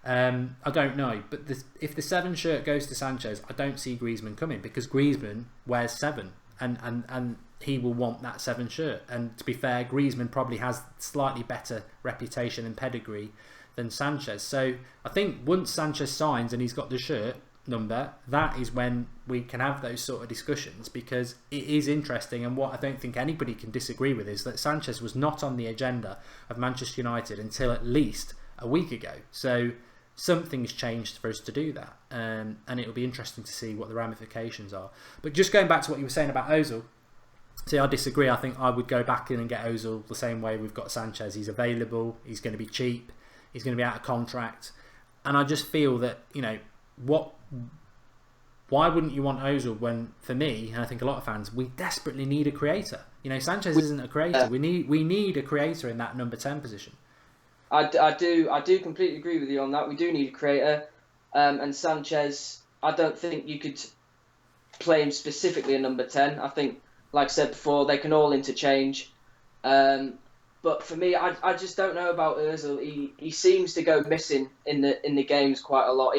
Speaker 1: I don't know, but if the 7 shirt goes to Sanchez, I don't see Griezmann coming because Griezmann wears 7 and he will want that 7 shirt. And to be fair, Griezmann probably has slightly better reputation and pedigree than Sanchez. So I think once Sanchez signs and he's got the shirt number, that is when we can have those sort of discussions because it is interesting. And what I don't think anybody can disagree with is that Sanchez was not on the agenda of Manchester United until at least a week ago. So something's changed for us to do that, and it'll be interesting to see what the ramifications are. But just going back to what you were saying about Ozil, see, I disagree. I think I would go back in and get Ozil the same way we've got Sanchez. He's available, he's going to be cheap, he's going to be out of contract, and I just feel that why wouldn't you want Ozil when, for me, and I think a lot of fans, we desperately need a creator. Sanchez isn't a creator. We need a creator in that number 10 position.
Speaker 7: I do completely agree with you on that. We do need a creator, and Sanchez, I don't think you could play him specifically a number 10. I think, like I said before, they can all interchange. But for me, I just don't know about Ozil. He seems to go missing in the games quite a lot.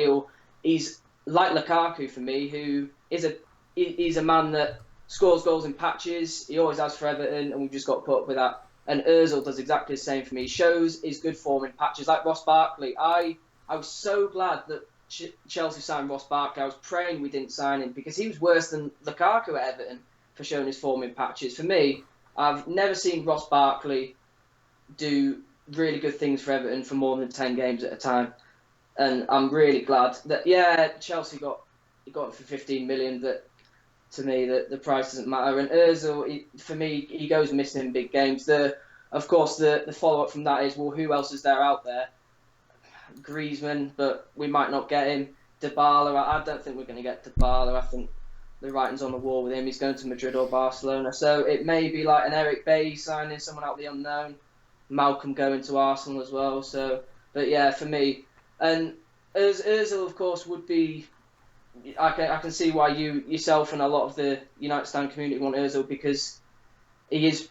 Speaker 7: He's like Lukaku for me, who he's a man that scores goals in patches. He always has for Everton, and we've just got to put up with that. And Ozil does exactly the same for me. He shows his good form in patches, like Ross Barkley. I was so glad that Chelsea signed Ross Barkley. I was praying we didn't sign him because he was worse than Lukaku at Everton for showing his form in patches. For me, I've never seen Ross Barkley do really good things for Everton for more than 10 games at a time. And I'm really glad that, Chelsea got him for 15 million. That, to me, the price doesn't matter. And Ozil, for me, he goes missing in big games. Of course, the follow-up from that is, well, who else is there out there? Griezmann, but we might not get him. Dybala, I don't think we're going to get Dybala. I think the writing's on the wall with him. He's going to Madrid or Barcelona. So it may be like an Eric Bailly signing, someone out the unknown. Malcolm going to Arsenal as well. So, but yeah, for me, and Ozil, of course, would be. I can see why yourself and a lot of the United Stand community want Ozil, because he is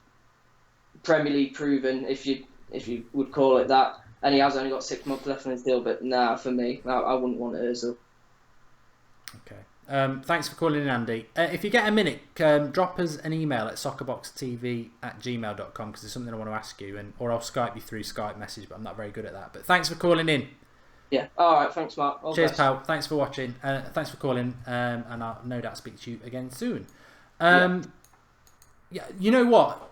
Speaker 7: Premier League proven, if you would call it that, and he has only got 6 months left on his deal. But for me, I wouldn't want Ozil.
Speaker 1: Okay. Thanks for calling in, Andy. If you get a minute, drop us an email at soccerboxtv@gmail.com, because there's something I want to ask you, or I'll Skype you through Skype message, but I'm not very good at that. But thanks for calling in.
Speaker 7: Yeah. All right. Thanks, Mark. All
Speaker 1: Cheers,
Speaker 7: best.
Speaker 1: pal. Thanks for watching. Thanks for calling. And I'll no doubt speak to you again soon. Yeah. You know what?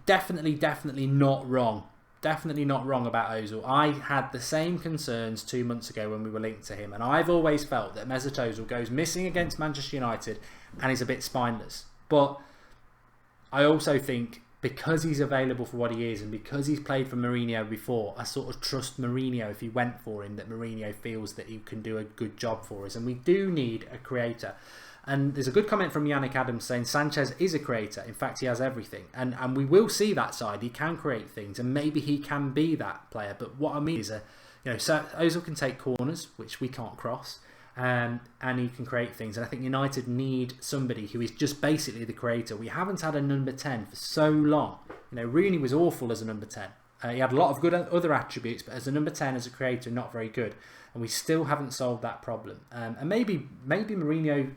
Speaker 1: Definitely not wrong. Definitely not wrong about Ozil. I had the same concerns 2 months ago when we were linked to him, and I've always felt that Mesut Ozil goes missing against Manchester United and is a bit spineless. But I also think, because he's available for what he is, and because he's played for Mourinho before, I sort of trust Mourinho, if he went for him, that Mourinho feels that he can do a good job for us. And we do need a creator. And there's a good comment from Yannick Adams saying Sanchez is a creator. In fact, he has everything. And we will see that side. He can create things, and maybe he can be that player. But what I mean is, so Ozil can take corners, which we can't cross. And he can create things, and I think United need somebody who is just basically the creator. We haven't had a number 10 for so long. Rooney was awful as a number 10. He had a lot of good other attributes, but as a number 10, as a creator, not very good. And we still haven't solved that problem. And maybe Mourinho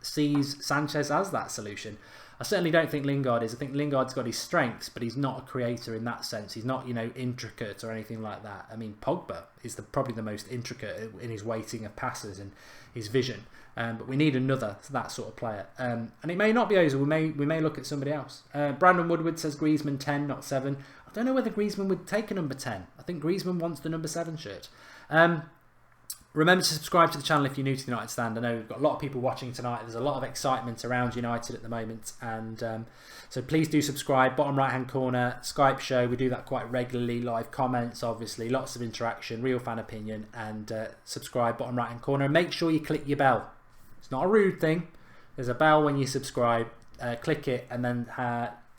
Speaker 1: sees Sanchez as that solution. I certainly don't think Lingard is. I think Lingard's got his strengths, but he's not a creator in that sense. He's not, intricate or anything like that. I mean, Pogba is probably the most intricate in his weighting of passes and his vision. But we need another that sort of player. And it may not be Ozil. We may look at somebody else. Brandon Woodward says Griezmann 10, not 7. I don't know whether Griezmann would take a number 10. I think Griezmann wants the number 7 shirt. Remember to subscribe to the channel if you're new to the United Stand. I know we've got a lot of people watching tonight. There's a lot of excitement around United at the moment. And so please do subscribe. Bottom right-hand corner, Skype show. We do that quite regularly. Live comments, obviously. Lots of interaction, real fan opinion. And subscribe, bottom right-hand corner. And make sure you click your bell. It's not a rude thing. There's a bell when you subscribe. Click it and then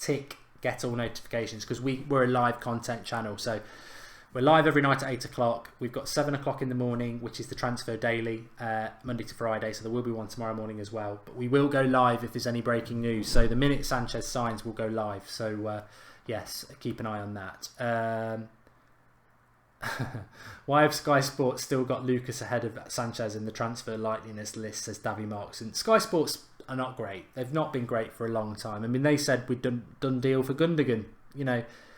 Speaker 1: tick get all notifications, because we're a live content channel. So we're live every night at 8 o'clock. We've got 7 o'clock in the morning, which is the Transfer Daily, Monday to Friday. So there will be one tomorrow morning as well. But we will go live if there's any breaking news. So the minute Sanchez signs, we'll go live. So yes, keep an eye on that. Why have Sky Sports still got Lucas ahead of Sanchez in the transfer likeliness list, says Davy Marks. And Sky Sports are not great. They've not been great for a long time. I mean, they said we'd done deal for Gundogan.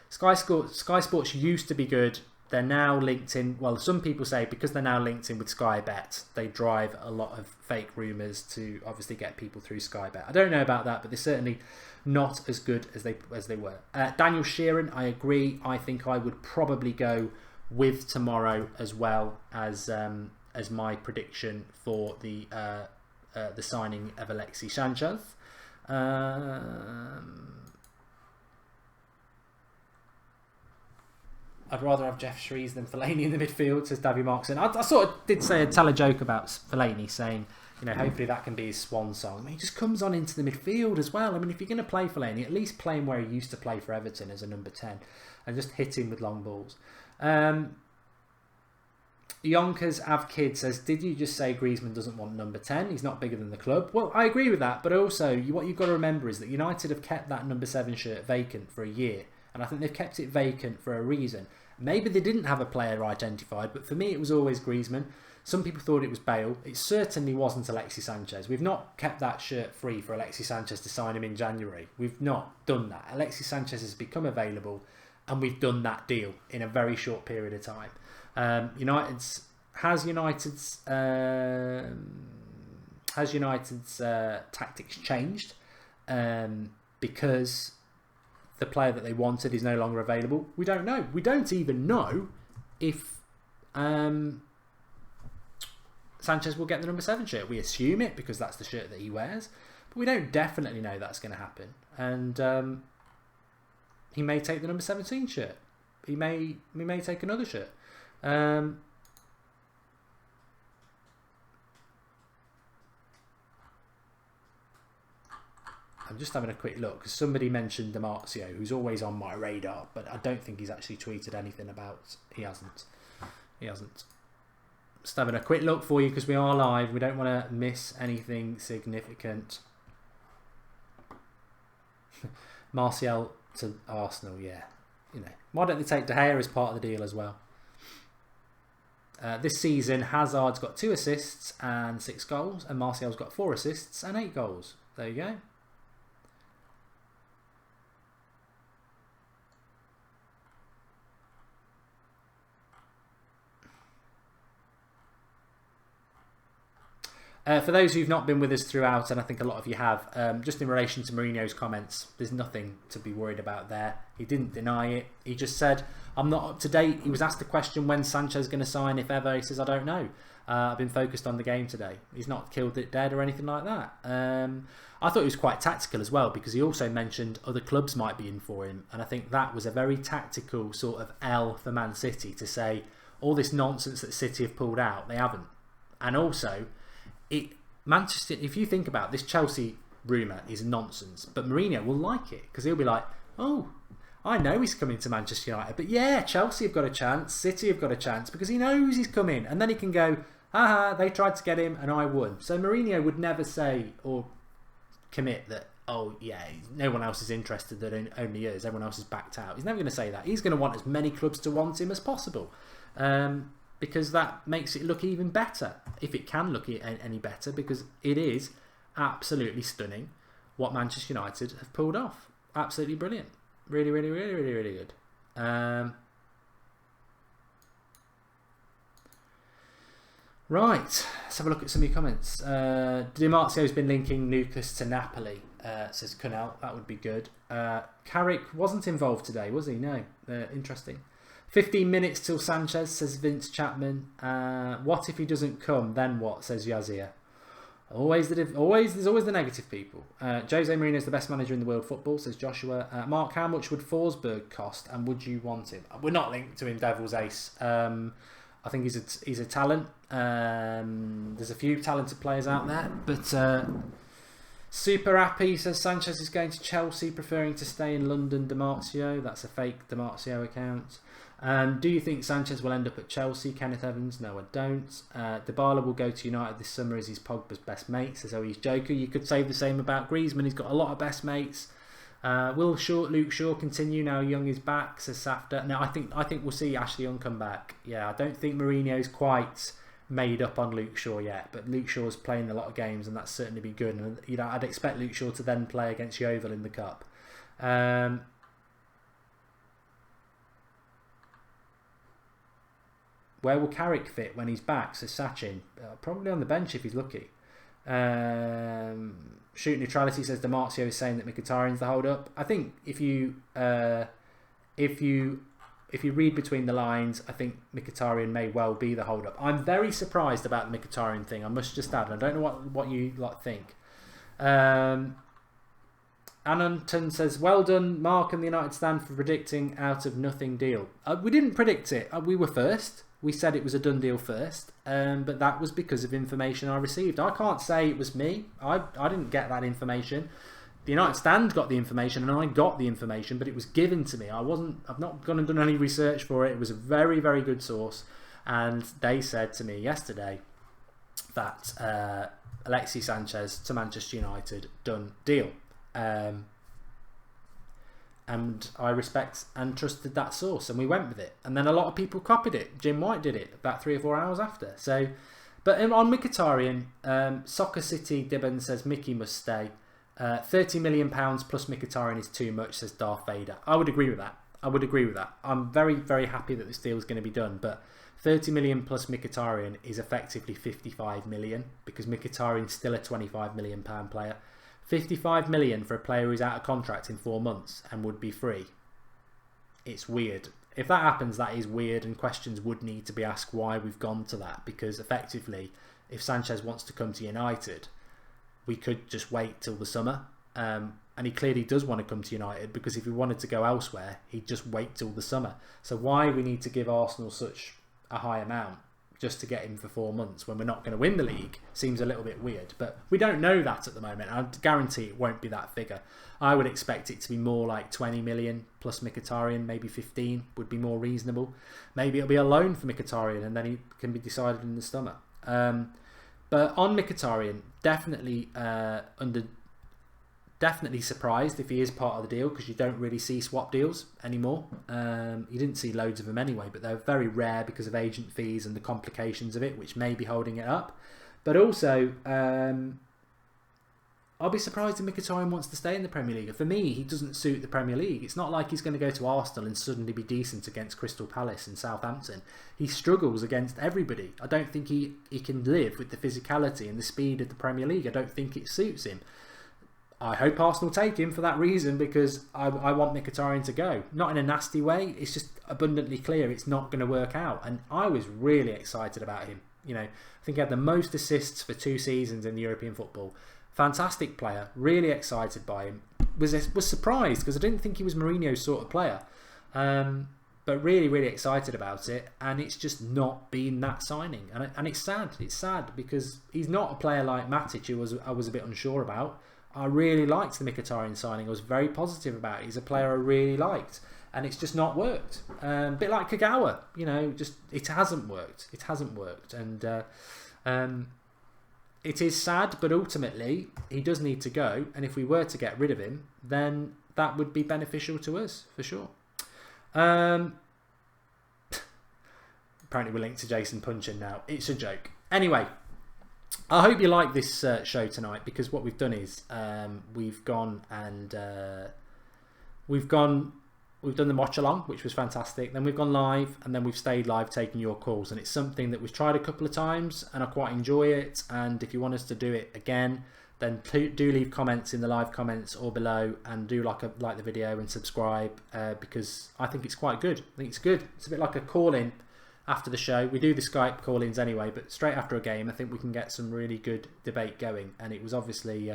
Speaker 1: Sky Sports used to be good. They're now linked in. Well, some people say because they're now linked in with Sky Bet, they drive a lot of fake rumours to obviously get people through Sky Bet. I don't know about that, but they're certainly not as good as they were. Daniel Sheeran, I agree. I think I would probably go with tomorrow as well as my prediction for the signing of Alexis Sanchez. I'd rather have Jeff Shrees than Fellaini in the midfield, says Davy Markson. I sort of did tell a joke about Fellaini, saying, hopefully that can be his swan song. I mean, he just comes on into the midfield as well. I mean, if you're going to play Fellaini, at least play him where he used to play for Everton as a number 10 and just hit him with long balls. Yonkers Av Kid says, did you just say Griezmann doesn't want number 10? He's not bigger than the club. Well, I agree with that, but also what you've got to remember is that United have kept that number 7 shirt vacant for a year. And I think they've kept it vacant for a reason. Maybe they didn't have a player identified, but for me it was always Griezmann. Some people thought it was Bale. It certainly wasn't Alexis Sanchez. We've not kept that shirt free for Alexis Sanchez to sign him in January. We've not done that. Alexis Sanchez has become available, and we've done that deal in a very short period of time. United's tactics changed because the player that they wanted is no longer available? We don't know. We don't even know if Sanchez will get the number 7 shirt. We assume it because that's the shirt that he wears, but we don't definitely know that's going to happen. And he may take the number 17 shirt. He may take another shirt. I'm just having a quick look because somebody mentioned DiMarzio, who's always on my radar, but I don't think he's actually tweeted anything about. He hasn't. Just having a quick look for you because we are live. We don't want to miss anything significant. Martial to Arsenal, yeah. Why don't they take De Gea as part of the deal as well? This season, Hazard's got 2 assists and 6 goals, and Martial's got 4 assists and 8 goals. There you go. For those who've not been with us throughout, and I think a lot of you have, just in relation to Mourinho's comments, there's nothing to be worried about there. He didn't deny it. He just said, I'm not up to date. He was asked the question, when Sanchez going to sign, if ever. He says, I don't know. I've been focused on the game today. He's not killed it dead or anything like that. I thought he was quite tactical as well, because he also mentioned other clubs might be in for him. And I think that was a very tactical sort of L for Man City to say, all this nonsense that City have pulled out, they haven't. And also, Manchester, if you think about this Chelsea rumour is nonsense, but Mourinho will like it because he'll be like, oh, I know he's coming to Manchester United, but yeah, Chelsea have got a chance, City have got a chance, because he knows he's coming, and then he can go, haha, they tried to get him and I won. So Mourinho would never say or commit that, oh yeah, no one else is interested, that only is, everyone else is backed out. He's never going to say that. He's going to want as many clubs to want him as possible. Because that makes it look even better, if it can look any better, because it is absolutely stunning what Manchester United have pulled off. Absolutely brilliant. Really, really, really, really, really good. Right, let's have a look at some of your comments. DiMarzio's been linking Lucas to Napoli, says Cunell. That would be good. Carrick wasn't involved today, was he? No. Interesting. 15 minutes till Sanchez, says Vince Chapman. What if he doesn't come? Then what? Says Yazir. There's always the negative people. Jose Mourinho is the best manager in the world football, says Joshua. Mark, how much would Forsberg cost, and would you want him? We're not linked to him, Devil's Ace. I think he's a talent. There's a few talented players out there, but super happy, says Sanchez is going to Chelsea, preferring to stay in London. DiMarzio, that's a fake DiMarzio account. Do you think Sanchez will end up at Chelsea? Kenneth Evans, no I don't. Dybala will go to United this summer as he's Pogba's best mate, says he's Joker. You could say the same about Griezmann, he's got a lot of best mates. Will Luke Shaw continue now Young is back, says Safta. No, I think we'll see Ashley Young come back. Yeah, I don't think Mourinho's quite made up on Luke Shaw yet, but Luke Shaw's playing a lot of games, and that's certainly be good. And I'd expect Luke Shaw to then play against Yeovil in the cup. Where will Carrick fit when he's back, says Sachin? Probably on the bench if he's lucky. Shoot Neutrality says DiMarzio is saying that Mkhitaryan's the hold up. I think if you read between the lines, I think Mkhitaryan may well be the hold up. I'm very surprised about the Mkhitaryan thing, I must just add. I don't know what you think. Ananton says, well done, Mark and the United stand for predicting out of nothing deal. We didn't predict it. We were first. We said it was a done deal first, but that was because of information I received. I can't say it was me. I didn't get that information. The United Stand got the information, and I got the information, but it was given to me. I've not gone and done any research for it. It was a very, very good source, and they said to me yesterday that Alexis Sanchez to Manchester United, done deal. And I respect and trusted that source, and we went with it. And then a lot of people copied it. Jim White did it about 3 or 4 hours after. So But on Mkhitaryan, Soccer City Dibben says Mickey must stay. £30 million plus Mkhitaryan is too much, says Darth Vader. I would agree with that. I'm very, very happy that this deal is going to be done, but 30 million plus Mkhitaryan is effectively 55 million because Mkhitaryan's still a £25 million player. 55 million for a player who's out of contract in 4 months and would be free. It's weird. If that happens, that is weird, and questions would need to be asked why we've gone to that, because effectively, if Sanchez wants to come to United, we could just wait till the summer. And he clearly does want to come to United, because if he wanted to go elsewhere, he'd just wait till the summer. So why we need to give Arsenal such a high amount just to get him for 4 months when we're not going to win the league seems a little bit weird. But we don't know that at the moment. I guarantee it won't be that figure. I would expect it to be more like 20 million plus Mkhitaryan, maybe 15 would be more reasonable. Maybe it'll be a loan for Mkhitaryan and then he can be decided in the summer. But on Mkhitaryan, definitely surprised if he is part of the deal, because you don't really see swap deals anymore. You didn't see loads of them anyway, but they're very rare because of agent fees and the complications of it, which may be holding it up. But also, I'll be surprised if Mkhitaryan wants to stay in the Premier League. For me, he doesn't suit the Premier League. It's not like he's going to go to Arsenal and suddenly be decent against Crystal Palace and Southampton. He struggles against everybody. I don't think he can live with the physicality and the speed of the Premier League. I don't think it suits him. I hope Arsenal take him for that reason, because I want Mkhitaryan to go. Not in a nasty way. It's just abundantly clear it's not going to work out. And I was really excited about him. You know, I think he had the most assists for 2 seasons in the European football. Fantastic player. Really excited by him. Was surprised because I didn't think he was Mourinho's sort of player. But really, really excited about it. And it's just not been that signing. And it's sad. It's sad because he's not a player like Matic, who I was a bit unsure about. I really liked the Mkhitaryan signing. I was very positive about it. He's a player I really liked. And it's just not worked. A bit like Kagawa. You know, just it hasn't worked. It hasn't worked. And it is sad, but ultimately he does need to go. And if we were to get rid of him, then that would be beneficial to us, for sure. Apparently we're linked to Jason Punchin now. It's a joke. Anyway, I hope you like this show tonight, because what we've done is we've done the watch along, which was fantastic. Then we've gone live, and then we've stayed live taking your calls, and it's something that we've tried a couple of times and I quite enjoy it. And if you want us to do it again, then do leave comments in the live comments or below, and do like the video and subscribe, because I think it's quite good. I think it's good. It's a bit like a call-in after the show. We do the Skype call-ins anyway, but straight after a game I think we can get some really good debate going. And it was obviously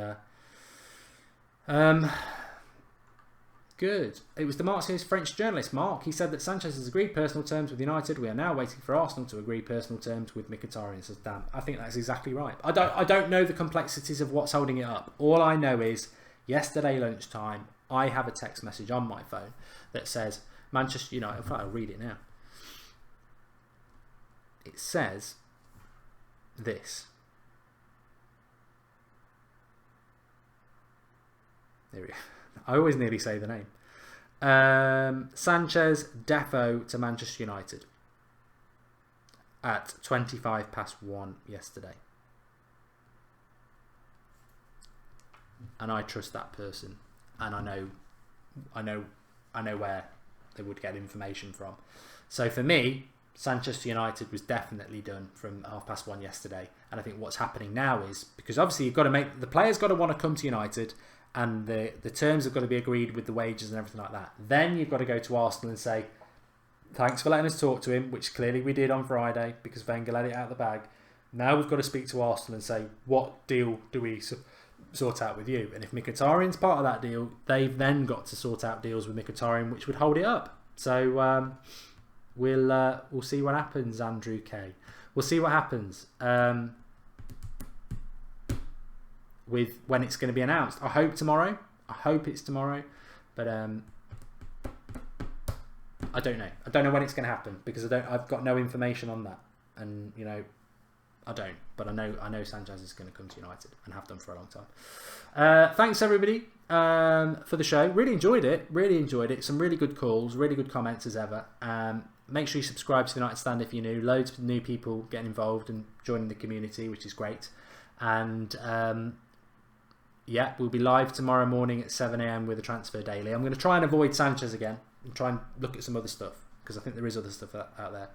Speaker 1: good. It was Demartio's French journalist, Mark. He said that Sanchez has agreed personal terms with United. We are now waiting for Arsenal to agree personal terms with Mkhitaryan. Says Dan. I think that's exactly right. I don't know the complexities of what's holding it up. All I know is yesterday lunchtime I have a text message on my phone that says Manchester United. In fact, I'll read it now. It says this. There we go. I always nearly say the name. Sanchez defo to Manchester United at 1:25 yesterday. And I trust that person, and I know where they would get information from. So for me, Sanchez to United was definitely done from 1:30 yesterday. And I think what's happening now is, because obviously you've got to make the players got to want to come to United, and the terms have got to be agreed with the wages and everything like that. Then you've got to go to Arsenal and say, thanks for letting us talk to him, which clearly we did on Friday because Wenger let it out of the bag. Now we've got to speak to Arsenal and say, what deal do we sort out with you? And if Mkhitaryan's part of that deal, they've then got to sort out deals with Mkhitaryan, which would hold it up. So we'll see what happens, Andrew K. We'll see what happens. With when it's going to be announced. I hope tomorrow. I hope it's tomorrow, but I don't know. I don't know when it's going to happen because I've got no information on that, and you know, I don't. But I know Sanchez is going to come to United and have done for a long time. Thanks everybody for the show. Really enjoyed it. Some really good calls, really good comments as ever. Make sure you subscribe to the United Stand if you're new. Loads of new people getting involved and joining the community, which is great. And we'll be live tomorrow morning at 7 a.m. with a Transfer Daily. I'm going to try and avoid Sanchez again and try and look at some other stuff, because I think there is other stuff out there.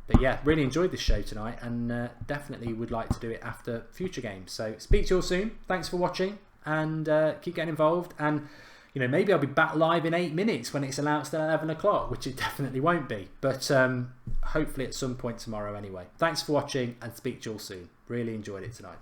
Speaker 1: But yeah, really enjoyed this show tonight, and definitely would like to do it after future games. So speak to you all soon. Thanks for watching, and keep getting involved. And maybe I'll be back live in 8 minutes when it's announced at 11 o'clock, which it definitely won't be. But hopefully at some point tomorrow anyway. Thanks for watching, and speak to you all soon. Really enjoyed it tonight.